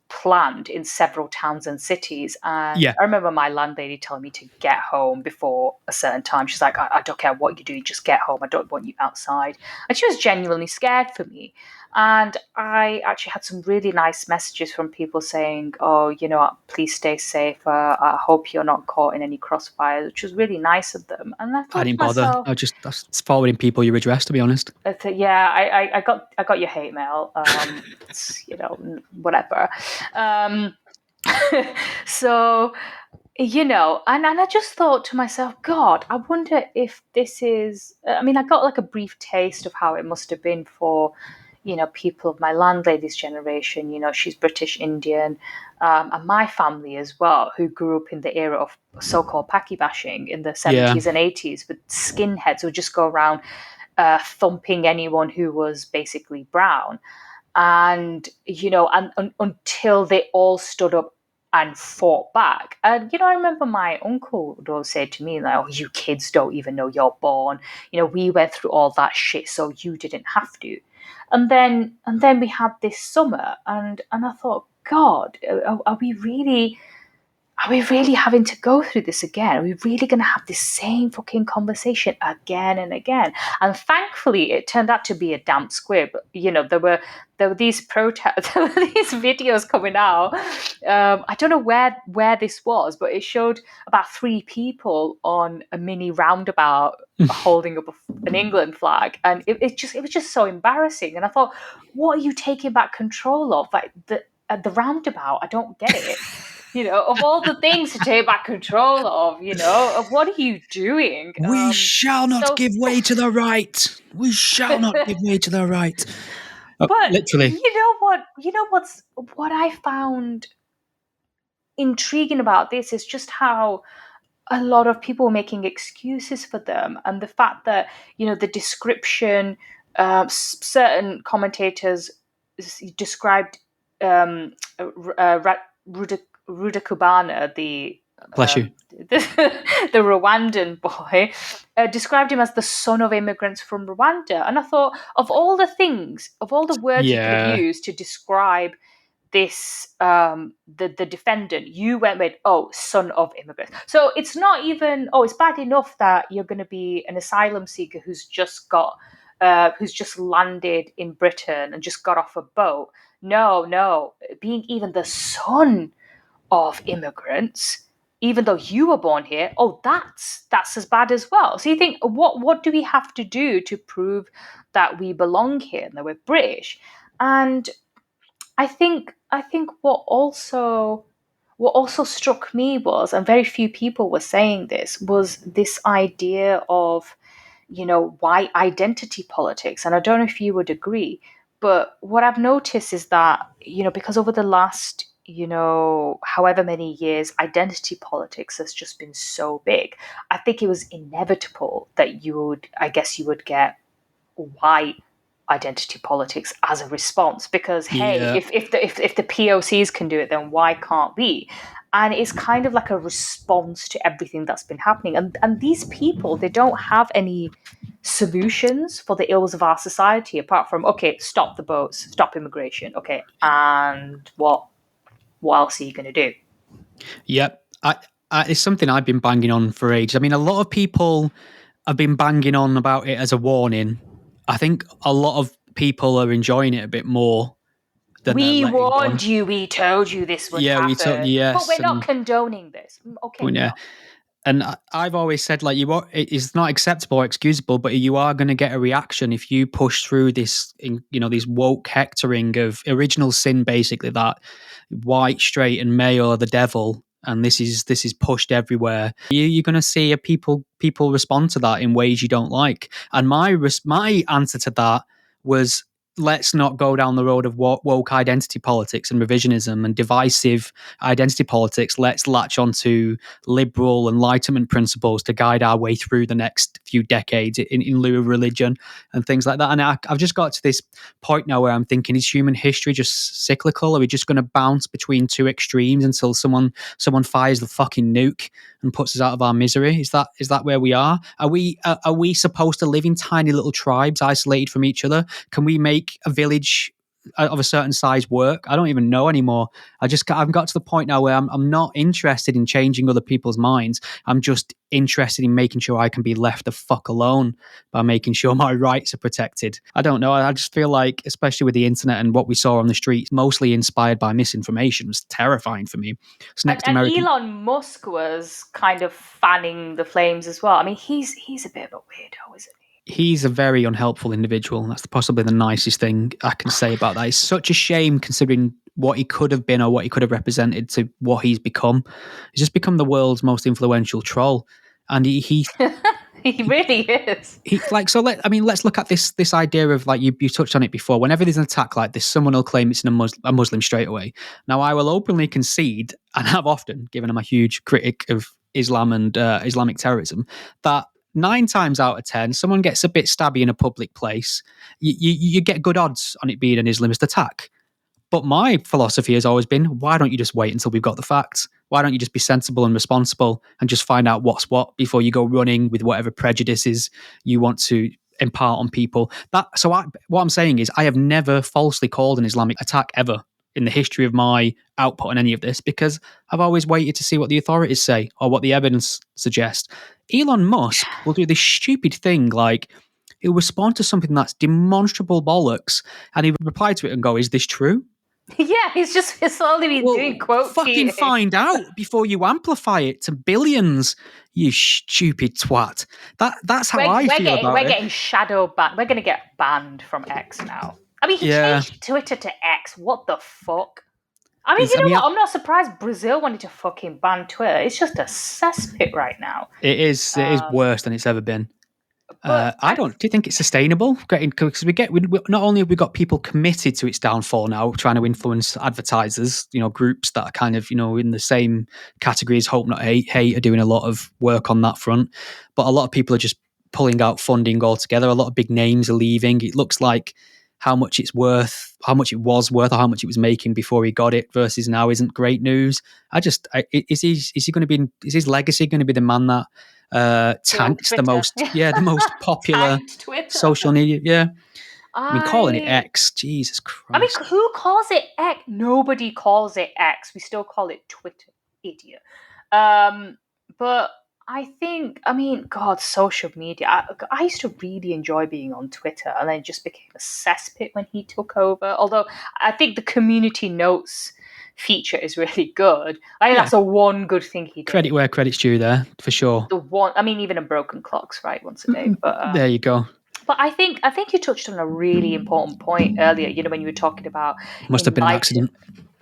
planned in several towns and cities? And Yeah, I remember my landlady telling me to get home before a certain time. She's like, I don't care what you do, just get home. I don't want you outside. And she was genuinely scared for me. And I actually had some really nice messages from people saying, oh, please stay safe. I hope you're not caught in any crossfires, which was really nice of them. And I I thought to didn't bother. myself, I was forwarding people your address, to be honest. yeah, I got your hate mail. It's, whatever. Um, so, and I just thought to myself, God, I wonder if this is. I mean, I got like a brief taste of how it must have been for, people of my landlady's generation. She's British Indian, and my family as well, who grew up in the era of so-called Paki bashing in the Yeah. 70s and 80s, with skinheads who would just go around thumping anyone who was basically brown. And, until they all stood up and fought back. And, I remember my uncle would always say to me, like, oh, you kids don't even know you're born. We went through all that shit, so you didn't have to. And then we had this summer, and I thought, God, are we really having to go through this again? Are we really going to have this same fucking conversation again and again? And thankfully, it turned out to be a damp squib. There were these protests, there were these videos coming out. I don't know where this was, but it showed about 3 people on a mini roundabout holding up an England flag, and it was just so embarrassing. And I thought, what are you taking back control of? Like the roundabout, I don't get it. Of all the things to take back control of, what are you doing? We shall not give way to the right. We shall not give way to the right. But literally. what I found intriguing about this is just how a lot of people were making excuses for them, and the fact that the description, certain commentators described Ruda Kubana, Bless you. the Rwandan boy, described him as the son of immigrants from Rwanda. And I thought, of all the things, of all the words you could have used to describe this, the defendant, you went with, oh, son of immigrants. So it's not even, it's bad enough that you're going to be an asylum seeker who's just landed in Britain and just got off a boat. No, being even the son of immigrants, even though you were born here, that's as bad as well. So you think, what do we have to do to prove that we belong here and that we're British? And I think what also struck me was, and very few people were saying this, was this idea of white identity politics. And I don't know if you would agree, but what I've noticed is that because over the last however many years, identity politics has just been so big. I think it was inevitable that you would get white identity politics as a response, because hey, Yeah. if the POCs can do it, then why can't we? And it's kind of like a response to everything that's been happening. And these people, they don't have any solutions for the ills of our society apart from, okay, stop the boats, stop immigration. Okay, and what else are you going to do? Yep. It's something I've been banging on for ages. I mean, a lot of people have been banging on about it as a warning. I think a lot of people are enjoying it a bit more than they're We letting warned on. you, we told you this would Yeah, we took happen, but yes, we're not and condoning this. Okay, yeah, no. and I've always said like it's not acceptable or excusable, but you are going to get a reaction if you push through this, this woke hectoring of original sin, basically that white, straight, and male are the devil, and this is pushed everywhere. You're going to see people respond to that in ways you don't like. And my answer to that was, let's not go down the road of woke identity politics and revisionism and divisive identity politics. Let's latch onto liberal enlightenment principles to guide our way through the next few decades in lieu of religion and things like that. And I've just got to this point now where I'm thinking, is human history just cyclical? Are we just going to bounce between two extremes until someone fires the fucking nuke and puts us out of our misery? Is that where we are? Are we supposed to live in tiny little tribes isolated from each other? Can we make a village of a certain size work? I don't even know anymore. I've got to the point now where I'm not interested in changing other people's minds. I'm just interested in making sure I can be left the fuck alone by making sure my rights are protected. I don't know. I just feel like, especially with the internet and what we saw on the streets, mostly inspired by misinformation, was terrifying for me. It's next And American. Elon Musk was kind of fanning the flames as well. I mean, he's a bit of a weirdo, isn't he? He's a very unhelpful individual. That's possibly the nicest thing I can say about that. It's such a shame considering what he could have been or what he could have represented to what he's become. He's just become the world's most influential troll. And he He really is. let's look at this idea of, like, you touched on it before. Whenever there's an attack like this, someone will claim it's a Muslim straight away. Now, I will openly concede, and have often, given I'm a huge critic of Islam and Islamic terrorism, that 9 times out of 10, someone gets a bit stabby in a public place, you get good odds on it being an Islamist attack. But my philosophy has always been, why don't you just wait until we've got the facts? Why don't you just be sensible and responsible and just find out what's what before you go running with whatever prejudices you want to impart on people? What I'm saying is, I have never falsely called an Islamic attack ever in the history of my output on any of this, because I've always waited to see what the authorities say or what the evidence suggests. Elon Musk will do this stupid thing, like he'll respond to something that's demonstrable bollocks and he reply to it and go, is this true? Yeah, it's only been doing quote fucking tweeting. find out before you amplify it to billions, you stupid twat. That's how I feel about we're it. getting shadow banned. We're going to get banned from X now. I mean, he changed Twitter to X. What the fuck? I mean, what? I'm not surprised Brazil wanted to fucking ban Twitter. It's just a cesspit right now. It is worse than it's ever been. Do you think it's sustainable? Because we not only have we got people committed to its downfall now, trying to influence advertisers, groups that are kind of, in the same category as Hope Not Hate are doing a lot of work on that front. But a lot of people are just pulling out funding altogether. A lot of big names are leaving. It looks like how much it's worth, how much it was worth, or how much it was making before he got it versus now isn't great news. Is his legacy going to be the man that tanks the most popular social media? Yeah. I mean, calling it X, Jesus Christ. I mean, who calls it X? Nobody calls it X. We still call it Twitter, idiot. But I think, God, social media. I used to really enjoy being on Twitter, and then it just became a cesspit when he took over. Although I think the community notes feature is really good. I think that's the one good thing he did. Credit where credit's due there, for sure. Even a broken clock's right once a day. But there you go. But I think you touched on a really important point earlier. When you were talking about must have been an accident.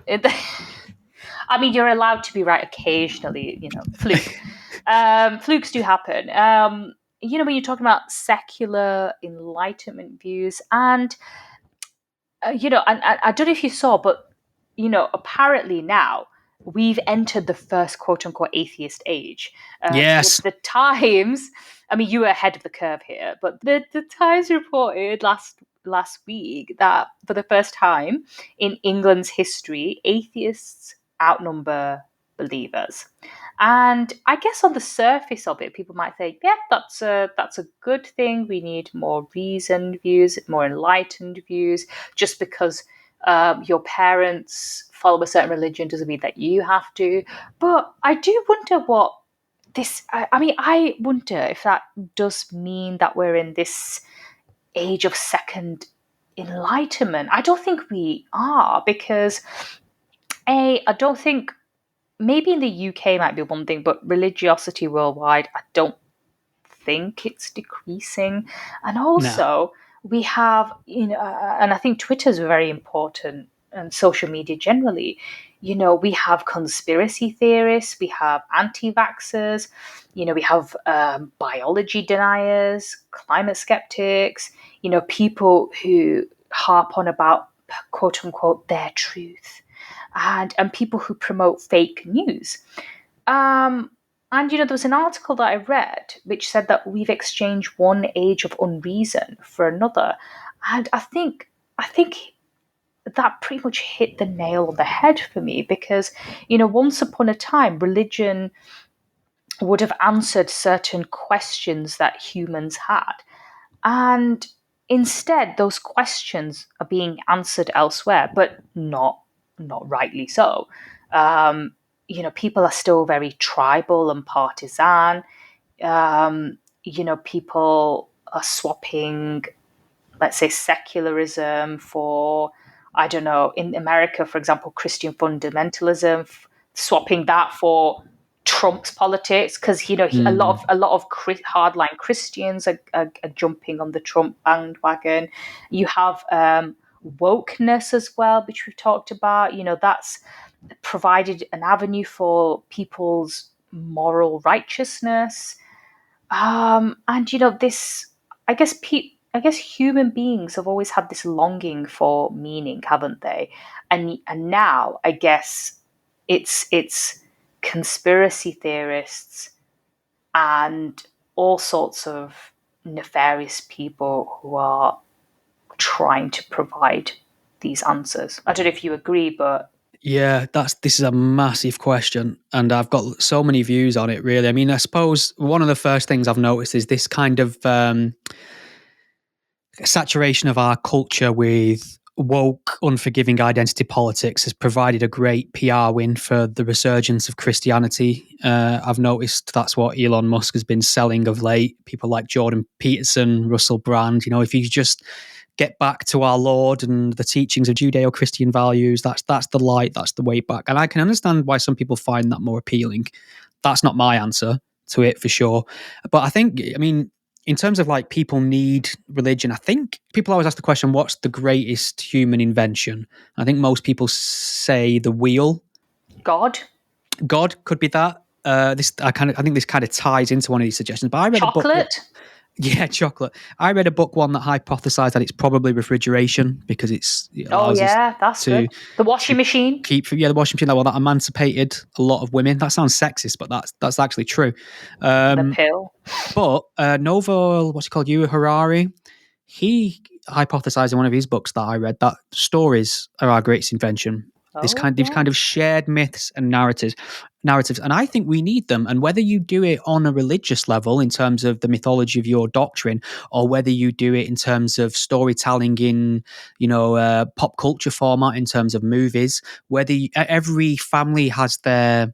I mean, you're allowed to be right occasionally. Fluke. Flukes do happen. When you're talking about secular enlightenment views, and and I don't know if you saw, but apparently now we've entered the first quote unquote atheist age. Yes. The Times. I mean, you were ahead of the curve here, but the Times reported last last week that for the first time in England's history, atheists outnumber believers. And I guess on the surface of it, people might think, yeah, that's a good thing. We need more reasoned views, more enlightened views. Just because your parents follow a certain religion doesn't mean that you have to. But I do wonder what this. I mean, I wonder if that does mean that we're in this age of second enlightenment. I don't think we are because I don't think maybe in the UK might be one thing, but religiosity worldwide, I don't think it's decreasing. And No. also, we have, and I think Twitter's very important and social media generally. We have conspiracy theorists, we have anti vaxxers, we have biology deniers, climate skeptics, people who harp on about quote unquote their truth and people who promote fake news. And there was an article that I read which said that we've exchanged one age of unreason for another, and I think that pretty much hit the nail on the head for me because once upon a time religion would have answered certain questions that humans had, and instead those questions are being answered elsewhere, but not rightly so. People are still very tribal and partisan. People are swapping, let's say, secularism for, I don't know, in America, for example, Christian fundamentalism, swapping that for Trump's politics because a lot of hardline Christians are jumping on the Trump bandwagon. You have wokeness as well, which we've talked about. That's provided an avenue for people's moral righteousness. And this, I guess, I guess human beings have always had this longing for meaning, haven't they? And now, I guess, it's conspiracy theorists and all sorts of nefarious people who are trying to provide these answers. I don't know if you agree, but Yeah, this is a massive question, and I've got so many views on it. Really, I mean, I suppose one of the first things I've noticed is this kind of saturation of our culture with woke, unforgiving identity politics has provided a great PR win for the resurgence of Christianity. I've noticed that's what Elon Musk has been selling of late. People like Jordan Peterson, Russell Brand. If you just get back to our Lord and the teachings of Judeo-Christian values, that's the light, that's the way back. And I can understand why some people find that more appealing. That's not my answer to it for sure. But I think, in terms of like people need religion, I think people always ask the question, what's the greatest human invention? I think most people say the wheel. God could be that. I think this kind of ties into one of these suggestions. But I read a book. Yeah, chocolate. I read a book one that hypothesized that it's probably refrigeration because it allows us that's to good. The washing machine. The washing machine. Well, that emancipated a lot of women. That sounds sexist, but that's actually true. The pill. But Novel, what's he called? Yuval Harari. He hypothesized in one of his books that I read that stories are our greatest invention. These kind of shared myths and narratives, and I think we need them. And whether you do it on a religious level in terms of the mythology of your doctrine, or whether you do it in terms of storytelling in pop culture format in terms of movies, every family has their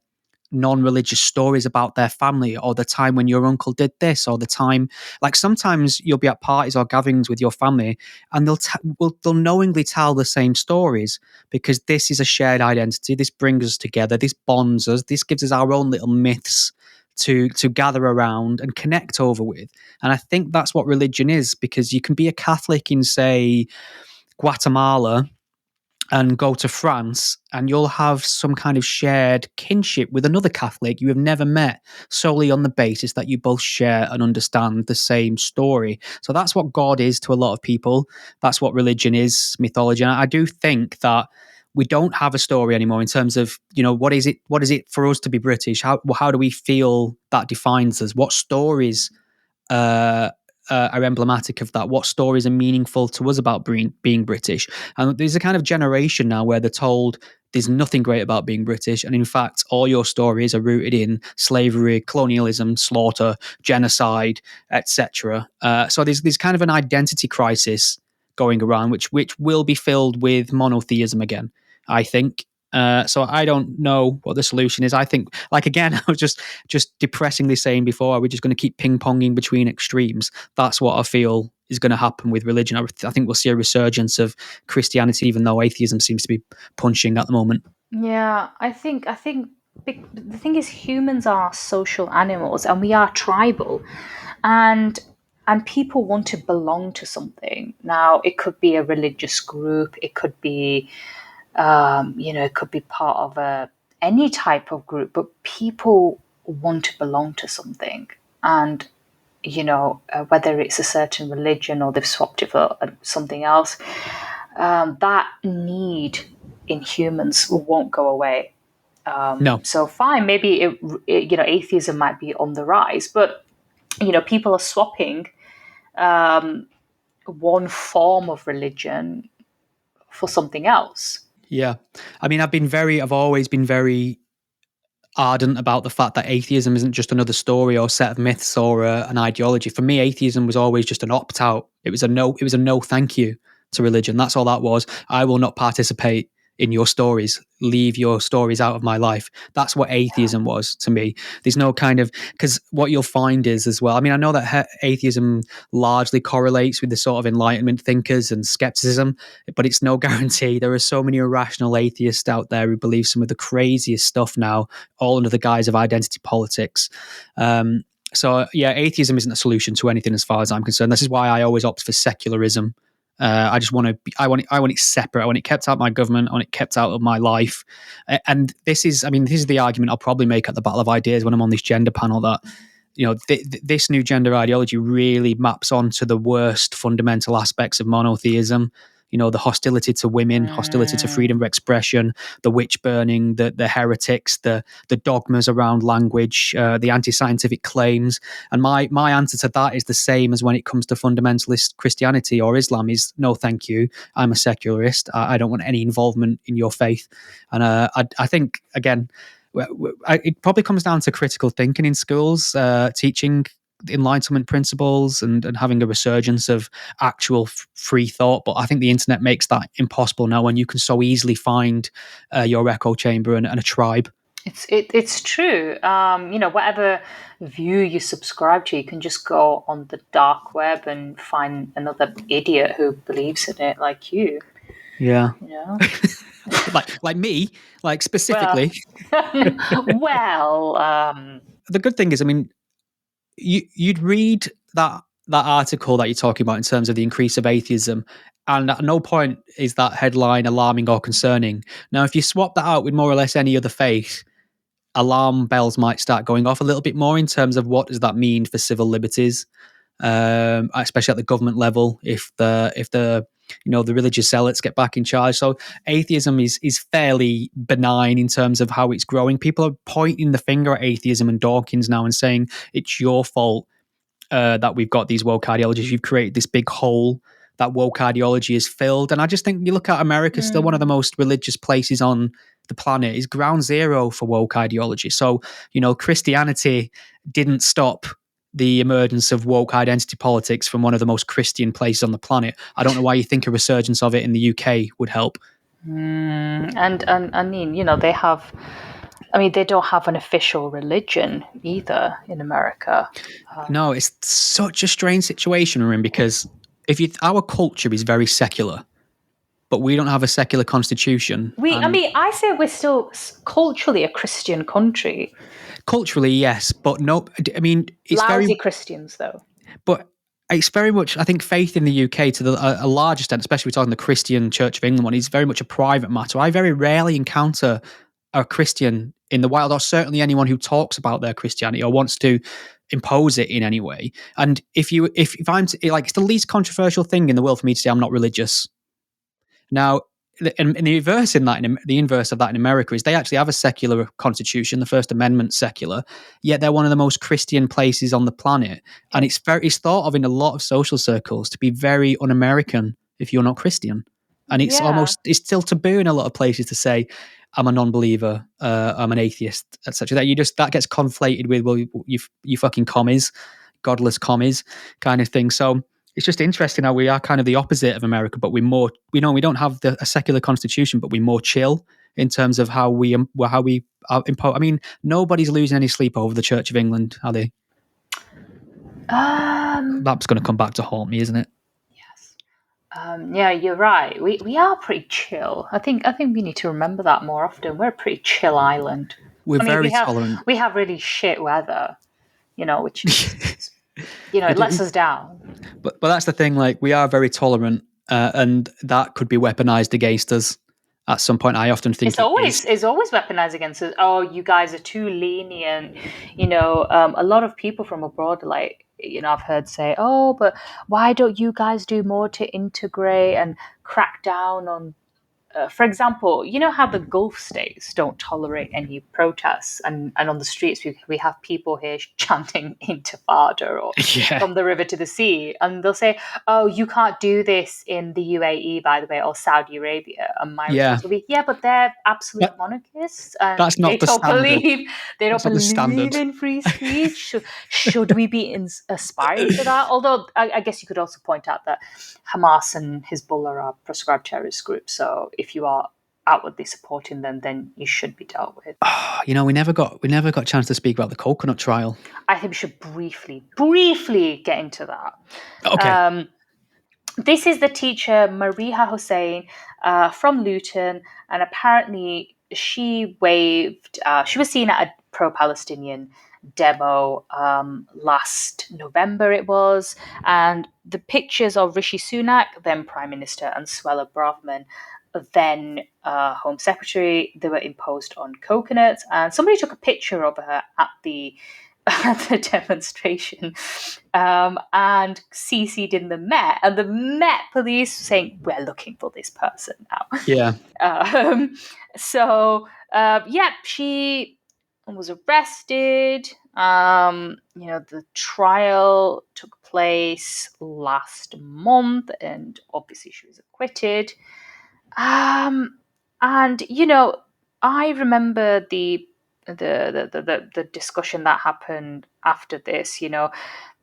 non-religious stories about their family, or the time when your uncle did this, or the time, like sometimes you'll be at parties or gatherings with your family and they'll knowingly tell the same stories because this is a shared identity. This brings us together, this bonds us, this gives us our own little myths to gather around and connect over with. And I think that's what religion is, because you can be a Catholic in, say, Guatemala and go to France, and you'll have some kind of shared kinship with another Catholic you have never met, solely on the basis that you both share and understand the same story. So that's what God is to a lot of people. That's what religion is, mythology. And I do think that we don't have a story anymore in terms of, what is it for us to be British? How do we feel that defines us? What stories are emblematic of that. What stories are meaningful to us about being British? And there's a kind of generation now where they're told there's nothing great about being British, and in fact, all your stories are rooted in slavery, colonialism, slaughter, genocide, etc. So there's kind of an identity crisis going around, which will be filled with monotheism again, I think. So I don't know what the solution is. I think, like, again, I was just depressingly saying before, are we just going to keep ping-ponging between extremes? That's what I feel is going to happen with religion. I think we'll see a resurgence of Christianity, even though atheism seems to be punching at the moment. Yeah, the thing is, humans are social animals, and we are tribal, and people want to belong to something. Now, it could be a religious group, it could be, it could be part of any type of group, but people want to belong to something, and whether it's a certain religion or they've swapped it for something else, that need in humans won't go away. No. So fine, maybe atheism might be on the rise, but people are swapping one form of religion for something else. Yeah. I mean, I've always been very ardent about the fact that atheism isn't just another story or set of myths or an ideology. For me, atheism was always just an opt out. It was a no thank you to religion. That's all that was. I will not participate in your stories. Leave your stories out of my life. That's what atheism was to me. There's no kind of, because what you'll find is as well, I mean, I know that atheism largely correlates with the sort of Enlightenment thinkers and skepticism, but it's no guarantee. There are so many irrational atheists out there who believe some of the craziest stuff now, all under the guise of identity politics. So yeah, atheism isn't a solution to anything as far as I'm concerned. This is why I always opt for secularism. I just want to. I want it separate. I want it kept out of my government. I want it kept out of my life. And this is the argument I'll probably make at the Battle of Ideas when I'm on this gender panel. That this new gender ideology really maps onto the worst fundamental aspects of monotheism. The hostility to women, hostility to freedom of expression, the witch burning, the heretics, the dogmas around language, the anti-scientific claims. And my answer to that is the same as when it comes to fundamentalist Christianity or Islam: is no, thank you. I'm a secularist. I don't want any involvement in your faith. And I think, again, it probably comes down to critical thinking in schools, teaching Enlightenment principles and having a resurgence of actual free thought. But I think the internet makes that impossible now, when you can so easily find your echo chamber and a tribe. It's true. Whatever view you subscribe to, you can just go on the dark web and find another idiot who believes in it, like you. Yeah. like me, like specifically. Well, the good thing is, I mean, you'd read that article that you're talking about in terms of the increase of atheism, and at no point is that headline alarming or concerning. Now, if you swap that out with more or less any other faith, alarm bells might start going off a little bit more in terms of what does that mean for civil liberties, especially at the government level, if the the religious zealots get back in charge. So atheism is fairly benign in terms of how it's growing. People are pointing the finger at atheism and Dawkins now and saying it's your fault that we've got these woke ideologies. You've created this big hole that woke ideology is filled. And I just think you look at America, still one of the most religious places on the planet, is ground zero for woke ideology. So, Christianity didn't stop the emergence of woke identity politics from one of the most Christian places on the planet. I don't know why you think a resurgence of it in the UK would help. And I mean, they have. I mean, they don't have an official religion either in America. No, it's such a strange situation we're in, because our culture is very secular, but we don't have a secular constitution. I say we're still culturally a Christian country. Culturally, yes, but no. I mean, it's lousy very Christians, though. But it's very much, I think, faith in the UK to a large extent, especially we're talking the Christian Church of England one, is very much a private matter. I very rarely encounter a Christian in the wild, or certainly anyone who talks about their Christianity or wants to impose it in any way. And if I'm it's the least controversial thing in the world for me to say I'm not religious. Now, and the inverse of that in America is they actually have a secular constitution, the First Amendment secular, yet they're one of the most Christian places on the planet, and it's thought of in a lot of social circles to be very un-American if you're not Christian, and Yeah. it's still taboo in a lot of places to say I'm a non-believer, I'm an atheist, etc. That gets conflated with, well, you fucking commies, godless commies, kind of thing. So it's just interesting how we are kind of the opposite of America, but we're more, we don't have a secular constitution, but we're more chill in terms of how we impose. I mean, nobody's losing any sleep over the Church of England, are they? That's going to come back to haunt me, isn't it? Yes. Yeah, you're right. We are pretty chill. I think we need to remember that more often. We're a pretty chill island. We're I mean, very tolerant. we have really shit weather, which is it do. lets us down. But that's the thing. Like, we are very tolerant, and that could be weaponized against us at some point. I often think It's always weaponized against us. Oh, you guys are too lenient. A lot of people from abroad are like, I've heard say, oh, but why don't you guys do more to integrate and crack down on for example, you know how the Gulf states don't tolerate any protests, and on the streets we have people here chanting Intifada or Yeah. from the river to the sea, and they'll say, "Oh, you can't do this in the UAE, by the way, or Saudi Arabia." And my response will be, "Yeah, but they're absolute monarchists, and That's not the standard. They don't That's not the standard. believe in free speech. Should we be aspiring to that?" Although I guess you could also point out that Hamas and Hezbollah are prescribed terrorist groups, so if you are outwardly supporting them, then you should be dealt with. We never got a chance to speak about the coconut trial. I think we should briefly get into that. Okay. This is the teacher Marieha Hussain from Luton, and apparently she waved. She was seen at a pro-Palestinian demo last November, it was, and the pictures of Rishi Sunak, then Prime Minister, and Suella Braverman, then Home Secretary, they were imposed on coconuts, and somebody took a picture of her at the demonstration and CC'd in the Met, and the Met police saying, we're looking for this person now. Yeah. She was arrested. The trial took place last month, and obviously she was acquitted. I remember the discussion that happened after this.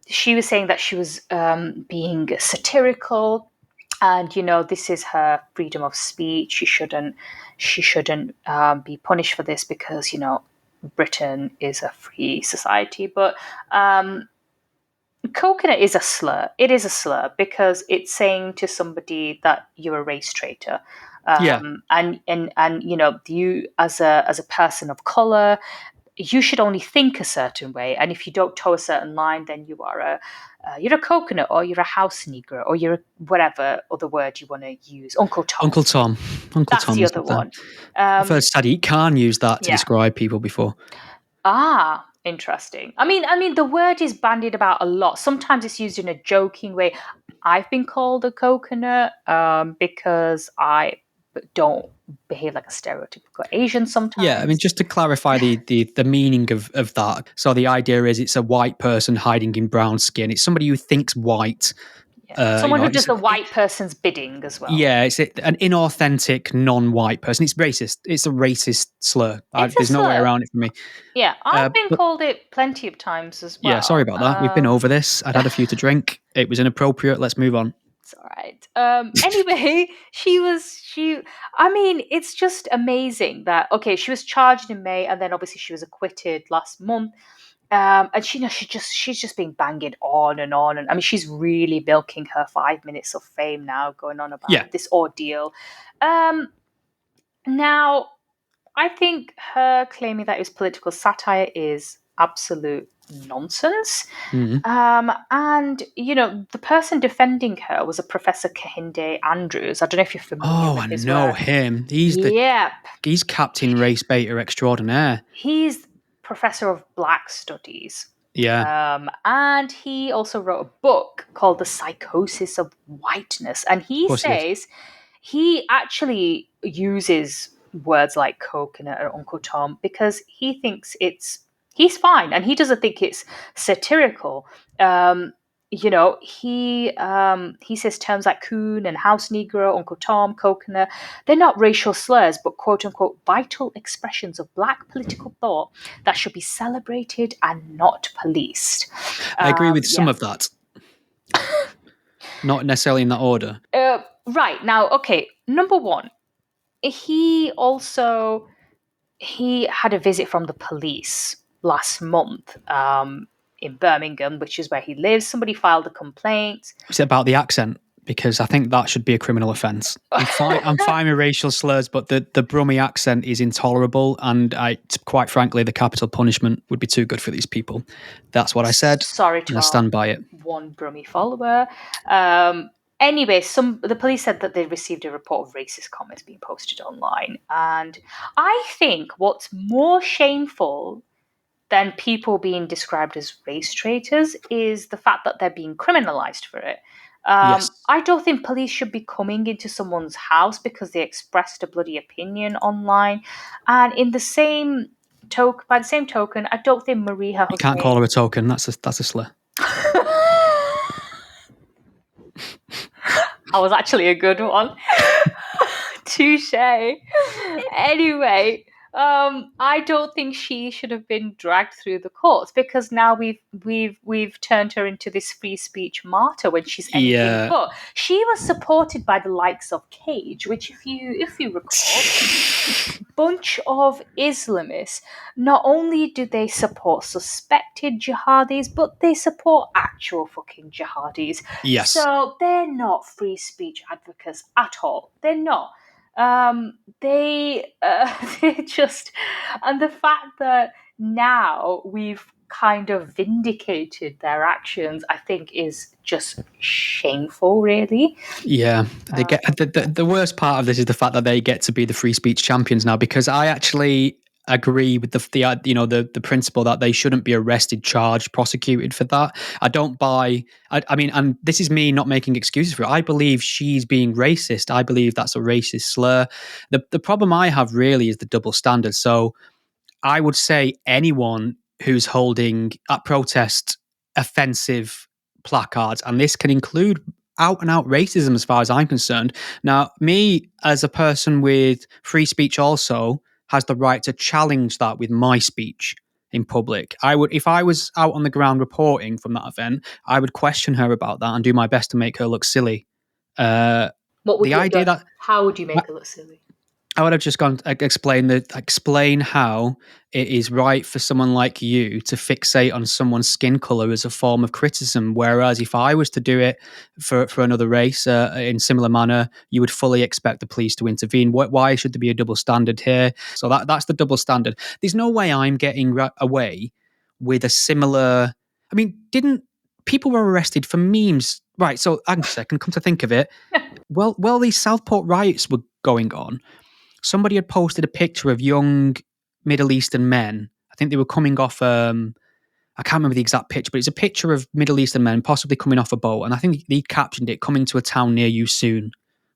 She was saying that she was being satirical, and this is her freedom of speech. She shouldn't be punished for this because Britain is a free society. But coconut is a slur. It is a slur because it's saying to somebody that you're a race traitor. And you as a person of color, you should only think a certain way, and if you don't toe a certain line, then you're a coconut, or you're a house negro, or you're whatever other word you want to use. Uncle Tom. That's Tom. the other one. I've heard Sadiq Khan use that to describe people before. Interesting. I mean, the word is bandied about a lot. Sometimes it's used in a joking way. I've been called a coconut because I don't behave like a stereotypical Asian sometimes. Yeah, I mean, just to clarify the meaning of that. So the idea is it's a white person hiding in brown skin. It's somebody who thinks white. Someone who does the white person's bidding as well. Yeah, it's an inauthentic, non-white person. It's racist. It's a racist slur. There's no way around it for me. Yeah, I've been called it plenty of times as well. Yeah, sorry about that. We've been over this. I'd had a few to drink. It was inappropriate. Let's move on. It's all right. Anyway, it's just amazing that, okay, she was charged in May, and then obviously she was acquitted last month. And she's just been banging on and on, and I mean, she's really milking her 5 minutes of fame now, going on about this ordeal. Now, I think her claiming that it was political satire is absolute nonsense. Mm-hmm. And the person defending her was a Professor Kehinde Andrews. I don't know if you're familiar with his work. I know him. He's Captain Race Baiter extraordinaire. He's Professor of Black Studies. Yeah. And he also wrote a book called The Psychosis of Whiteness. And he says he actually uses words like coconut or Uncle Tom because he thinks he's fine and he doesn't think it's satirical. He says terms like coon and house negro, Uncle Tom, coconut. They're not racial slurs, but quote unquote vital expressions of black political thought that should be celebrated and not policed. I agree with some Yeah. of that. Not necessarily in that order. Right now, okay. Number one, he had a visit from the police last month in Birmingham, which is where he lives. Somebody filed a complaint. Is it about the accent? Because I think that should be a criminal offence. I'm fine with racial slurs, but the Brummie accent is intolerable, and quite frankly, the capital punishment would be too good for these people. That's what I said. Sorry to and I stand by it. one Brummie follower. Anyway, the police said that they received a report of racist comments being posted online, and I think what's more shameful than people being described as race traitors is the fact that they're being criminalized for it. Yes. I don't think police should be coming into someone's house because they expressed a bloody opinion online. And by the same token, I don't think Marieha Hussain... You can't call her a token. That's a slur. That was actually a good one. Touche. Anyway, I don't think she should have been dragged through the courts because now we've turned her into this free speech martyr when she's anything but. She was supported by the likes of Cage, which if you recall, bunch of Islamists. Not only do they support suspected jihadis, but they support actual fucking jihadis. Yes. So they're not free speech advocates at all. They're not. They just, and the fact that now we've kind of vindicated their actions, I think is just shameful, really. Yeah, they get the worst part of this is the fact that they get to be the free speech champions now, because I actually agree with the principle that they shouldn't be arrested, charged, prosecuted for that. I don't buy. I mean, and this is me not making excuses for it. I believe she's being racist. I believe that's a racist slur. The problem I have really is the double standard. So I would say anyone who's holding at protest offensive placards, and this can include out and out racism as far as I'm concerned. Now, me as a person with free speech also has the right to challenge that with my speech in public. I would, if I was out on the ground reporting from that event, I would question her about that and do my best to make her look silly. What would you do? How would you make her look silly? I would have just gone explain how it is right for someone like you to fixate on someone's skin color as a form of criticism. Whereas if I was to do it for another race in similar manner, you would fully expect the police to intervene. Why should there be a double standard here? So that's the double standard. There's no way I'm getting away with a similar. I mean, didn't people were arrested for memes? Right. So hang on a second. Come to think of it, well, these Southport riots were going on. Somebody had posted a picture of young Middle Eastern men. I think they were coming off, I can't remember the exact picture, but it's a picture of Middle Eastern men possibly coming off a boat. And I think he captioned it, "Coming to a town near you soon,"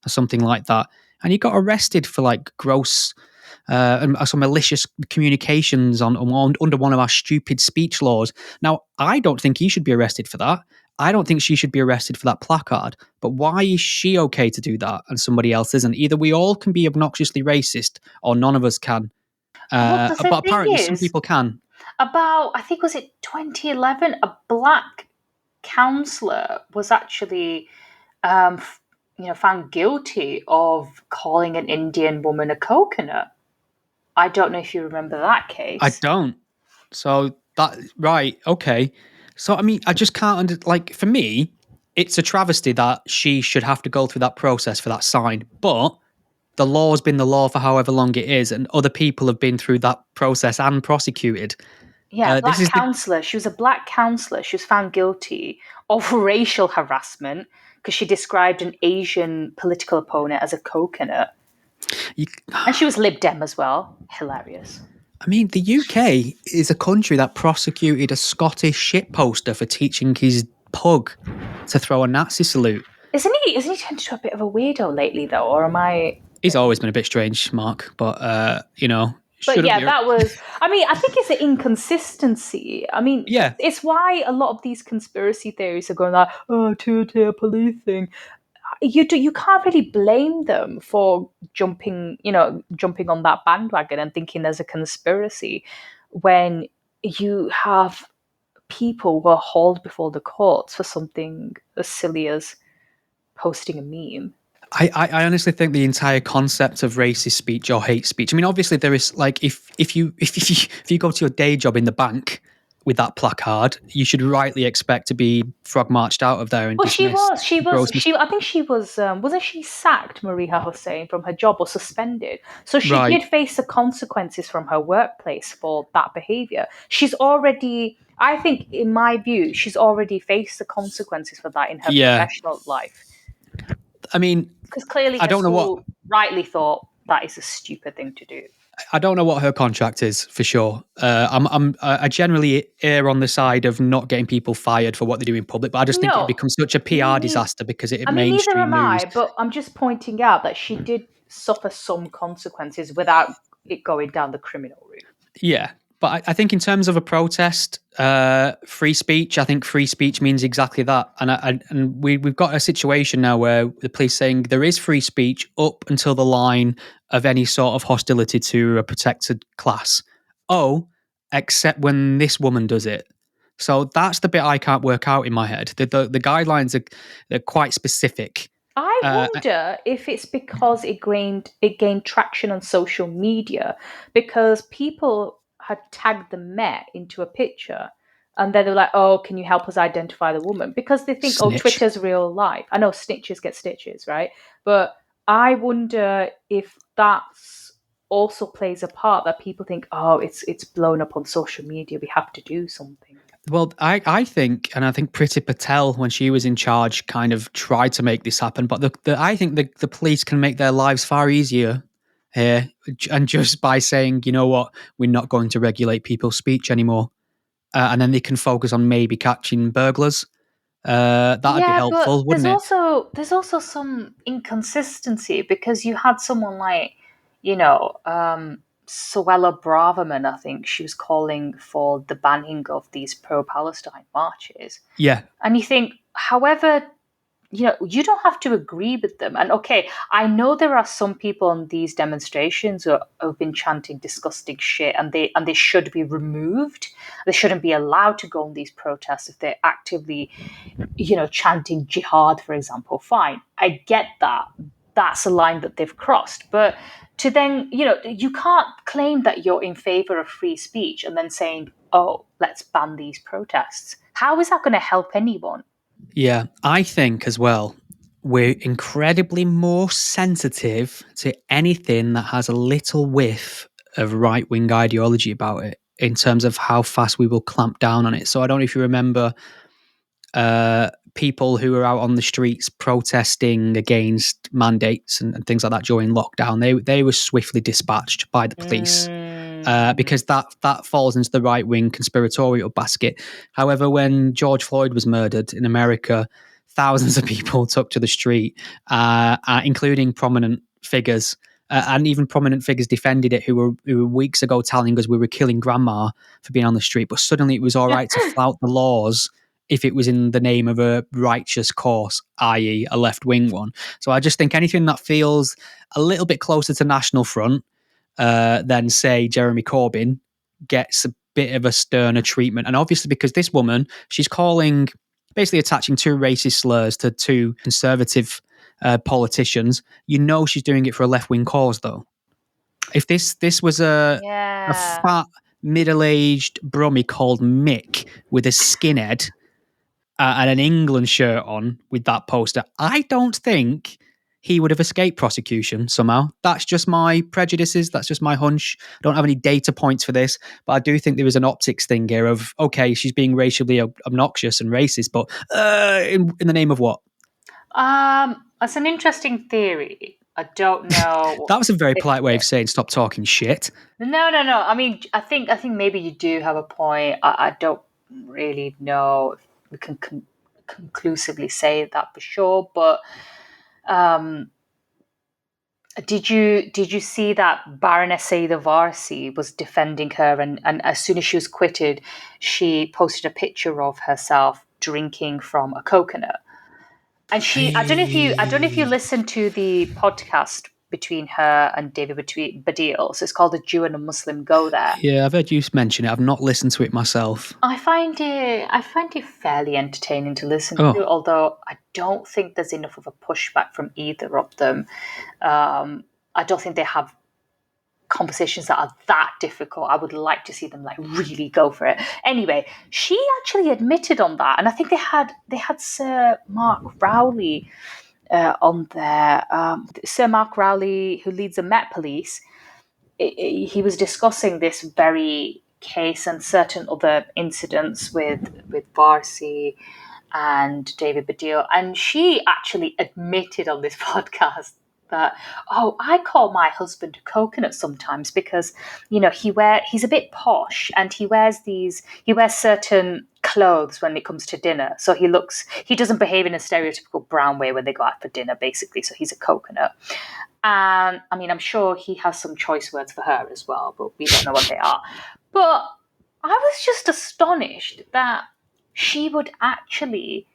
or something like that. And he got arrested for like gross and some malicious communications under one of our stupid speech laws. Now, I don't think he should be arrested for that. I don't think she should be arrested for that placard. But why is she okay to do that and somebody else isn't? Either we all can be obnoxiously racist or none of us can. But apparently some people can. About, I think, was it 2011? A black counsellor was actually found guilty of calling an Indian woman a coconut. I don't know if you remember that case. I don't. So that, right, okay. So, I mean, I just can't, for me, it's a travesty that she should have to go through that process for that sign. But the law's been the law for however long it is, and other people have been through that process and prosecuted. Yeah, counsellor. She was a black counsellor. She was found guilty of racial harassment because she described an Asian political opponent as a coconut. And she was Lib Dem as well. Hilarious. I mean, the UK is a country that prosecuted a Scottish shitposter for teaching his pug to throw a Nazi salute. Isn't he turned into a bit of a weirdo lately, though? Or am I? He's always been a bit strange, Mark, but But shouldn't yeah, be. that was. I mean, I think it's an inconsistency. I mean, Yeah, it's why a lot of these conspiracy theories are going like, "Oh, two-tier policing." You can't really blame them for jumping on that bandwagon and thinking there's a conspiracy when you have people who are hauled before the courts for something as silly as posting a meme. I honestly think the entire concept of racist speech or hate speech. I mean, obviously there is like if you go to your day job in the bank with that placard, you should rightly expect to be frog marched out of there and Well, dismissed. Gross I think she was. Wasn't she sacked, Marieha Hussain, from her job or suspended? So she right. did face the consequences from her workplace for that behaviour. She's already, I think, in my view, she's already faced the consequences for that in her Yeah. professional life. I mean, Because clearly I her don't know what school rightly thought that is a stupid thing to do. I don't know what her contract is for sure. I generally err on the side of not getting people fired for what they do in public, but I just think it No, becomes such a PR disaster because it I mean, neither mainstream am news. I, but I'm just pointing out that she did suffer some consequences without it going down the criminal route. Yeah, but I think in terms of a protest, free speech, I think free speech means exactly that. And we've got a situation now where the police saying there is free speech up until the line of any sort of hostility to a protected class. Oh, except when this woman does it. So that's the bit I can't work out in my head. The guidelines are they're quite specific. I Uh, wonder if it's because it gained traction on social media because people had tagged the Met into a picture and then they're like, "Oh, can you help us identify the woman?" Because they think, "Oh, Snitch. Twitter's real life." I know snitches get stitches, right? But I wonder if that's also plays a part that people think, "Oh, it's blown up on social media. We have to do something." Well, I think, and I think Priti Patel, when she was in charge, kind of tried to make this happen. But I think the police can make their lives far easier here, and just by saying, you know what, we're not going to regulate people's speech anymore, and then they can focus on maybe catching burglars. That'd be Yeah, but helpful, there's wouldn't it? also some inconsistency because you had someone like, Suella Braverman, I think she was calling for the banning of these pro-Palestine marches. Yeah, And you think, however, you don't have to agree with them. And okay, I know there are some people on these demonstrations who have been chanting disgusting shit, and they should be removed. They shouldn't be allowed to go on these protests if they're actively, chanting jihad, for example. Fine, I get that. That's a line that they've crossed. But to then, you can't claim that you're in favor of free speech and then saying, "Oh, let's ban these protests." How is that going to help anyone? yeah. I think as well, we're incredibly more sensitive to anything that has a little whiff of right wing ideology about it in terms of how fast we will clamp down on it. So I don't know if you remember people who were out on the streets protesting against mandates and things like that during lockdown. They were swiftly dispatched by the police. Mm. Because that falls into the right wing conspiratorial basket. However, when George Floyd was murdered in America, thousands of people took to the street, including prominent figures. And even prominent figures defended it who were weeks ago telling us we were killing grandma for being on the street. But suddenly it was all right to flout the laws if it was in the name of a righteous cause, i.e., a left wing one. So I just think anything that feels a little bit closer to National Front than, say, Jeremy Corbyn gets a bit of a sterner treatment. And obviously, because this woman, she's calling, basically attaching two racist slurs to two conservative politicians. You know she's doing it for a left wing cause, though. If this was a Yeah. fat middle aged brummie called Mick with a skinhead and an England shirt on with that poster, I don't think he would have escaped prosecution somehow. That's just my prejudices. That's just my hunch. I don't have any data points for this, but I do think there is an optics thing here of, okay, she's being racially obnoxious and racist, but in the name of what? That's an interesting theory. I don't know That was a very if polite way of saying stop talking shit. no. I mean, I think maybe you do have a point. I don't really know if we can conclusively say that for sure. But did you see that Baroness Saida Varsi was defending her, and as soon as she was quitted, she posted a picture of herself drinking from a coconut. And I don't know if you listened to the podcast between her and David Baddiel. So it's called "A Jew and a Muslim Go There." Yeah, I've heard you mention it. I've not listened to it myself. I find it fairly entertaining to listen Oh, to, although I don't think there's enough of a pushback from either of them. I don't think they have conversations that are that difficult. I would like to see them like really go for it. Anyway, she actually admitted on that, and I think they had Sir Mark Rowley on there. Sir Mark Rowley, who leads the Met Police, he was discussing this very case and certain other incidents with Barcy and David Baddiel, and she actually admitted on this podcast that, oh, I call my husband Coconut sometimes because he's a bit posh, and he wears certain clothes when it comes to dinner, so he doesn't behave in a stereotypical brown way when they go out for dinner, basically, so he's a coconut. And I mean, I'm sure he has some choice words for her as well, but we don't know what they are. But I was just astonished that she would actually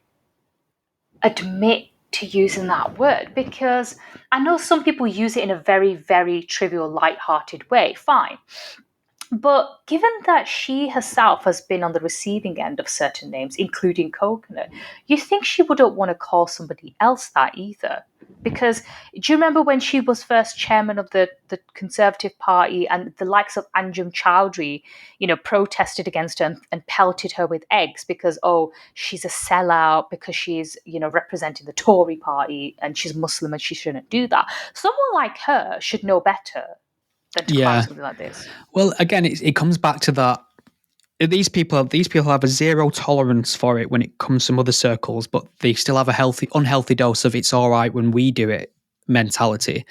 admit to using that word, because I know some people use it in a very, very trivial, light-hearted way. Fine. But given that she herself has been on the receiving end of certain names, including coconut, you think she wouldn't want to call somebody else that either. Because do you remember when she was first chairman of the Conservative Party, and the likes of Anjum Chowdhury, protested against her and pelted her with eggs because, oh, she's a sellout, because she's, representing the Tory party and she's Muslim and she shouldn't do that. Someone like her should know better than to cry something like this. Well, again, it comes back to that. These people have a zero tolerance for it when it comes from other circles, but they still have a unhealthy dose of "it's all right when we do it" mentality,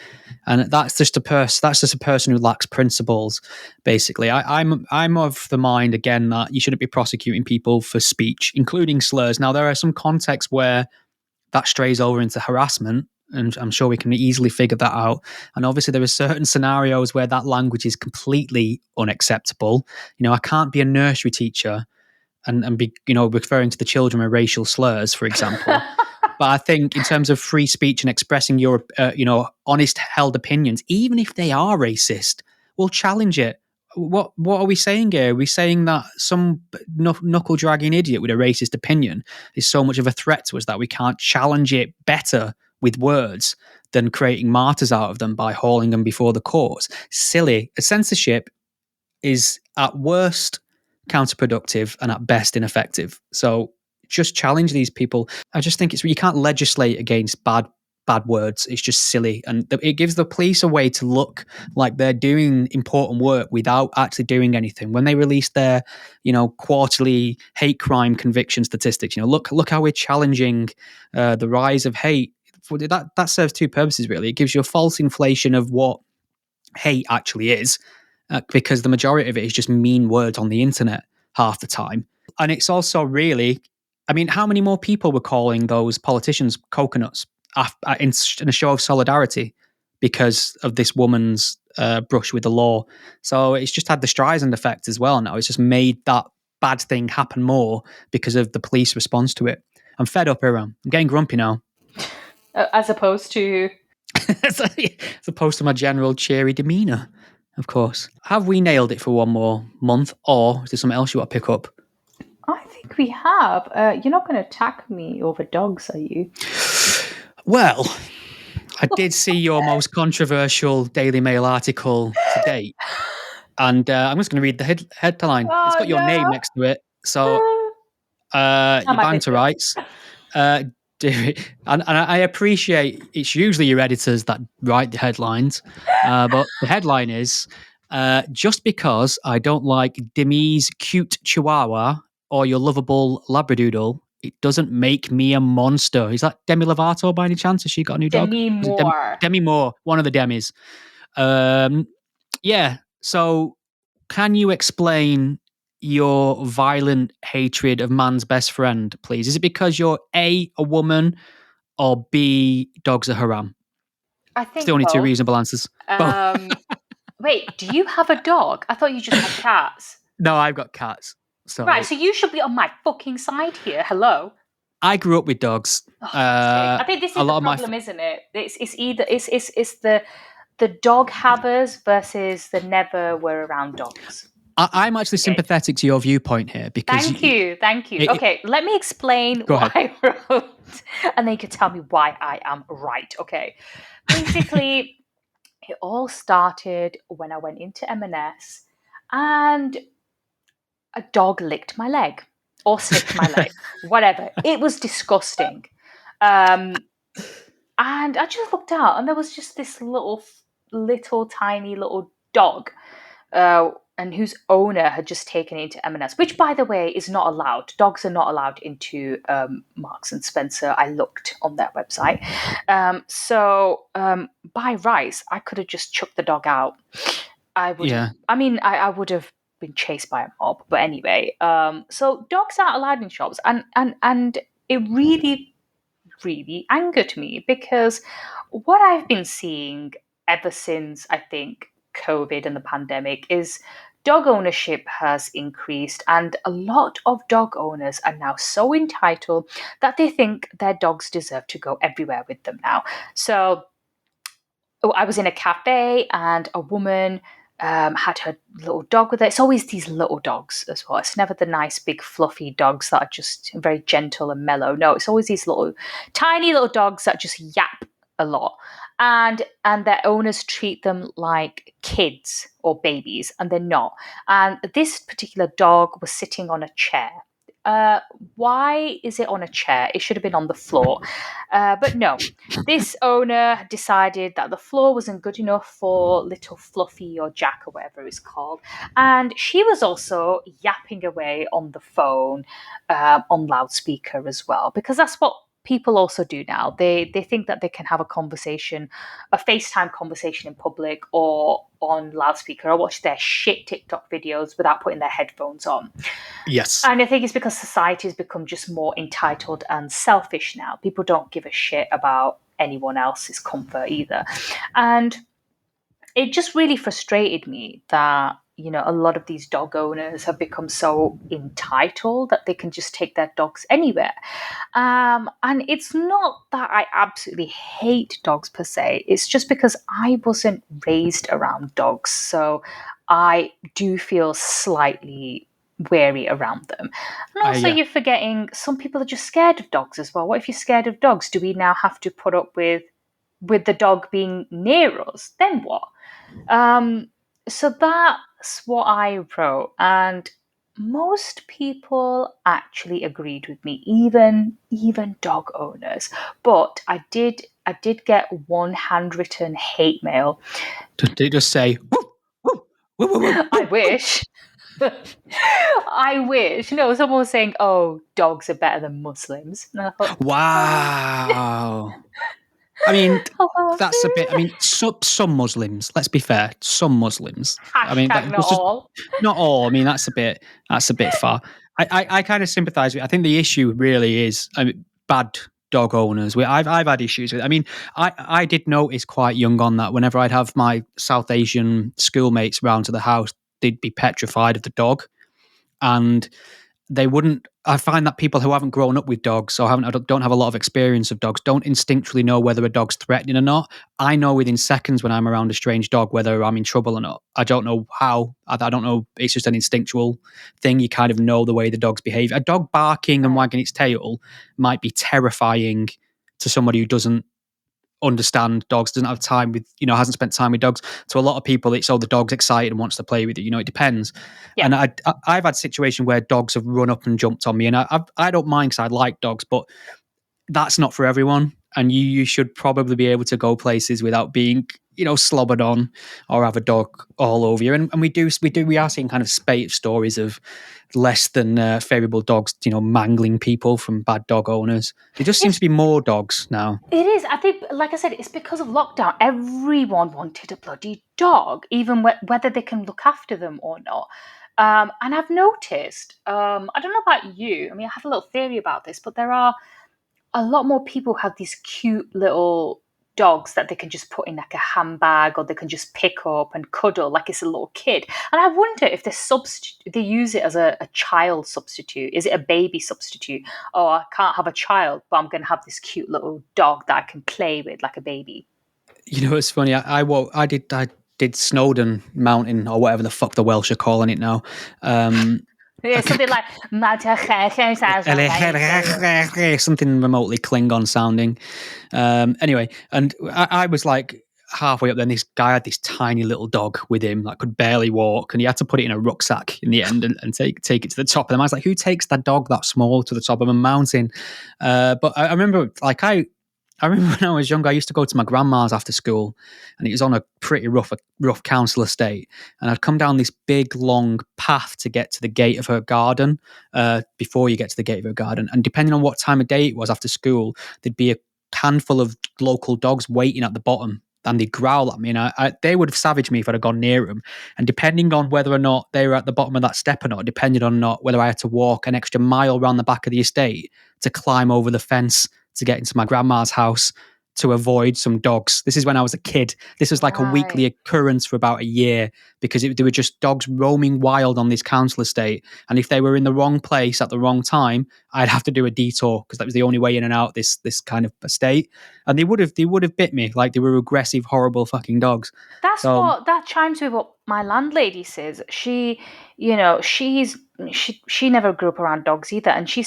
and that's just a person who lacks principles. Basically, I'm of the mind again that you shouldn't be prosecuting people for speech, including slurs. Now, there are some contexts where that strays over into harassment, and I'm sure we can easily figure that out. And obviously, there are certain scenarios where that language is completely unacceptable. I can't be a nursery teacher and be, referring to the children with racial slurs, for example. But I think in terms of free speech and expressing your, honest held opinions, even if they are racist, we'll challenge it. What are we saying here? Are we saying that some knuckle dragging idiot with a racist opinion is so much of a threat to us that we can't challenge it better with words than creating martyrs out of them by hauling them before the courts? Silly. Censorship is at worst counterproductive and at best ineffective. So just challenge these people. I just think you can't legislate against bad words. It's just silly, and it gives the police a way to look like they're doing important work without actually doing anything. When they release their, quarterly hate crime conviction statistics, look how we're challenging the rise of hate. That serves two purposes, really. It gives you a false inflation of what hate actually is, because the majority of it is just mean words on the internet half the time. And it's also really, I mean, how many more people were calling those politicians coconuts in a show of solidarity because of this woman's brush with the law? So it's just had the Streisand effect as well now. It's just made that bad thing happen more because of the police response to it. I'm fed up, Iram. I'm getting grumpy now. As opposed to... As opposed to my general cheery demeanour, of course. Have we nailed it for one more month, or is there something else you want to pick up? I think we have. You're not going to attack me over dogs, are you? Well, I did see your most controversial Daily Mail article to date, and I'm just going to read the headline. It's got your name next to it, so your banter writes. And I appreciate it's usually your editors that write the headlines, but the headline is, just because I don't like Demi's cute chihuahua or your lovable labradoodle, it doesn't make me a monster. Is that Demi Lovato by any chance? Has she got a new dog? Demi Moore. Demi Moore, one of the Demis. Yeah, so can you explain your violent hatred of man's best friend, please? Is it because you're A, a woman, or B, dogs are haram? I It's the think only two both. reasonable answers. Both. Wait, do you have a dog? I thought you just had cats. No, I've got cats. Right, So so you should be on my fucking side here. Hello. I grew up with dogs. Oh, fuck's sake. I think this A is the lot of problem, isn't it? It's either it's the dog havers versus the never were around dogs. I'm actually Okay. sympathetic to your viewpoint here because Thank you. Okay, let me explain Go what ahead. I wrote, and then you can tell me why I am right. Okay, basically, it all started when I went into M&S, and a dog licked my leg or sniffed my leg, whatever. It was disgusting. And I just looked out, and there was just this little tiny little dog, and whose owner had just taken it into M&S, which, by the way, is not allowed. Dogs are not allowed into Marks and Spencer. I looked on their website. So by rights, I could have just chucked the dog out. I would. Yeah. I mean, I would have been chased by a mob. But anyway, so dogs aren't allowed in shops, and it really angered me because what I've been seeing ever since I think COVID and the pandemic is dog ownership has increased, and a lot of dog owners are now so entitled that they think their dogs deserve to go everywhere with them now. So I was in a cafe and a woman had her little dog with her. It's always these little dogs as well. It's never the nice, big, fluffy dogs that are just very gentle and mellow. No, it's always these little, tiny little dogs that just yap a lot. And their owners treat them like kids or babies, and they're not. And this particular dog was sitting on a chair. Why is it on a chair? It should have been on the floor. But no, this owner decided that the floor wasn't good enough for little Fluffy or Jack or whatever it's called. And she was also yapping away on the phone, on loudspeaker as well, because that's what people also do now. They think that they can have a conversation, a FaceTime conversation in public or on loudspeaker, or watch their shit TikTok videos without putting their headphones on. Yes. And I think it's because society has become just more entitled and selfish now. People don't give a shit about anyone else's comfort either. And it just really frustrated me that, a lot of these dog owners have become so entitled that they can just take their dogs anywhere. And it's not that I absolutely hate dogs per se. It's just because I wasn't raised around dogs. So I do feel slightly wary around them. And also, Yeah. you're forgetting some people are just scared of dogs as well. What if you're scared of dogs? Do we now have to put up with the dog being near us? Then what? So that's what I wrote, and most people actually agreed with me, even dog owners. But I did get one handwritten hate mail. Did they just say, woo, woo, woo, woo, woo, I wish. I wish. No, someone was saying, "Oh, dogs are better than Muslims." And I thought, wow. I mean, that's a bit. I mean, some Muslims. Let's be fair. Some Muslims. I mean, hashtag not all. not all. I mean, that's a bit far. I kind of sympathise with. I think the issue really is bad dog owners. I've had issues with. I mean, I did notice quite young on that. Whenever I'd have my South Asian schoolmates round to the house, they'd be petrified of the dog, and they wouldn't. I find that people who haven't grown up with dogs or don't have a lot of experience of dogs don't instinctually know whether a dog's threatening or not. I know within seconds when I'm around a strange dog whether I'm in trouble or not. I don't know how. I don't know. It's just an instinctual thing. You kind of know the way the dog's behave. A dog barking and wagging its tail might be terrifying to somebody who doesn't understand dogs, doesn't have time with, hasn't spent time with dogs. To a lot of people, it's, the dog's excited and wants to play with it. It depends. Yeah. And I've had situations where dogs have run up and jumped on me, and I don't mind because I like dogs, but that's not for everyone. And you should probably be able to go places without being, slobbered on or have a dog all over you. And we are seeing kind of spate of stories of less than favourable dogs, mangling people from bad dog owners. There just seems to be more dogs now. It is. I think, like I said, it's because of lockdown. Everyone wanted a bloody dog, even whether they can look after them or not. And I've noticed, I don't know about you, I mean, I have a little theory about this, but there are a lot more people who have these cute little dogs that they can just put in like a handbag, or they can just pick up and cuddle like it's a little kid. And I wonder if they use it as a child substitute. Is it a baby substitute? Oh, I can't have a child, but I'm going to have this cute little dog that I can play with like a baby. You know, it's funny. I did Snowdon Mountain, or whatever the fuck the Welsh are calling it now. Yeah, something like Something remotely Klingon sounding. Anyway, and I was like halfway up there, and this guy had this tiny little dog with him that could barely walk, and he had to put it in a rucksack in the end and take it to the top of them. I was like, who takes that dog that small to the top of a mountain? But I remember, I remember when I was younger, I used to go to my grandma's after school, and it was on a pretty rough council estate. And I'd come down this big, long path to get to the gate of her garden, before you get to the gate of her garden. And depending on what time of day it was after school, there'd be a handful of local dogs waiting at the bottom, and they'd growl at me. And they would have savaged me if I'd have gone near them. And depending on whether or not they were at the bottom of that step or not, depended on not whether I had to walk an extra mile around the back of the estate to climb over the fence to get into my grandma's house to avoid some dogs. This is when I was a kid. This was like a weekly occurrence for about a year, because there were just dogs roaming wild on this council estate. And if they were in the wrong place at the wrong time, I'd have to do a detour, because that was the only way in and out this kind of estate. And they would have bit me. Like, they were aggressive, horrible fucking dogs. That chimes with what my landlady says. She never grew up around dogs either, and she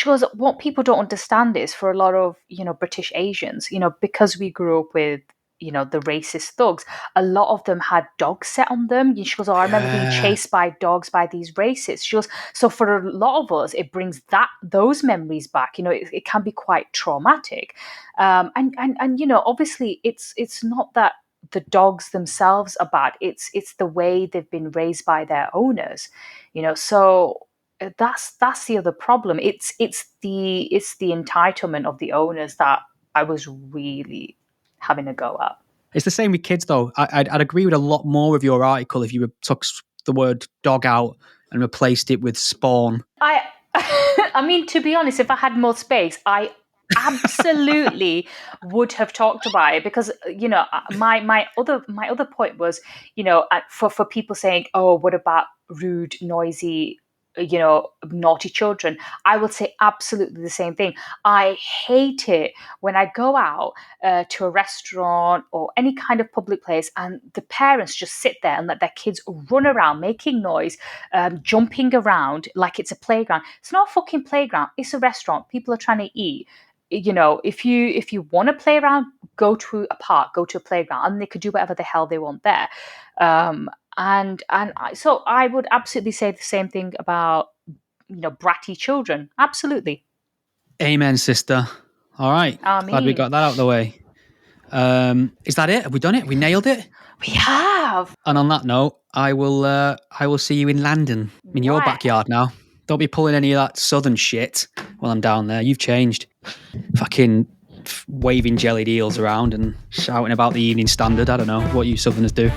goes, what people don't understand is, for a lot of British Asians, because we grew up with the racist thugs, a lot of them had dogs set on them. She goes, oh, I remember being chased by dogs by these racists. She goes, so for a lot of us, it brings those memories back. It can be quite traumatic, and obviously it's not that the dogs themselves are bad. It's the way they've been raised by their owners. So that's the other problem. It's the entitlement of the owners that I was really having a go at. It's the same with kids, though. I'd agree with a lot more of your article if you took the word dog out and replaced it with spawn. I mean, to be honest, if I had more space, I absolutely would have talked about it, because my other point was, for people saying, oh, what about rude, noisy, naughty children? I would say absolutely the same thing. I hate it when I go out to a restaurant or any kind of public place, and the parents just sit there and let their kids run around making noise, jumping around like it's a playground. It's not a fucking playground. It's a restaurant. People are trying to eat. If you want to play around, go to a park, go to a playground, and they could do whatever the hell they want there. So I would absolutely say the same thing about bratty children. Absolutely. Amen, sister. All right. Glad we got that out of the way. Is that it? Have we done it? We nailed it? We have. And on that note, I will see you in London, in your backyard now. Don't be pulling any of that southern shit while I'm down there. You've changed. Fucking waving jellied eels around and shouting about the Evening Standard. I don't know what you southerners do.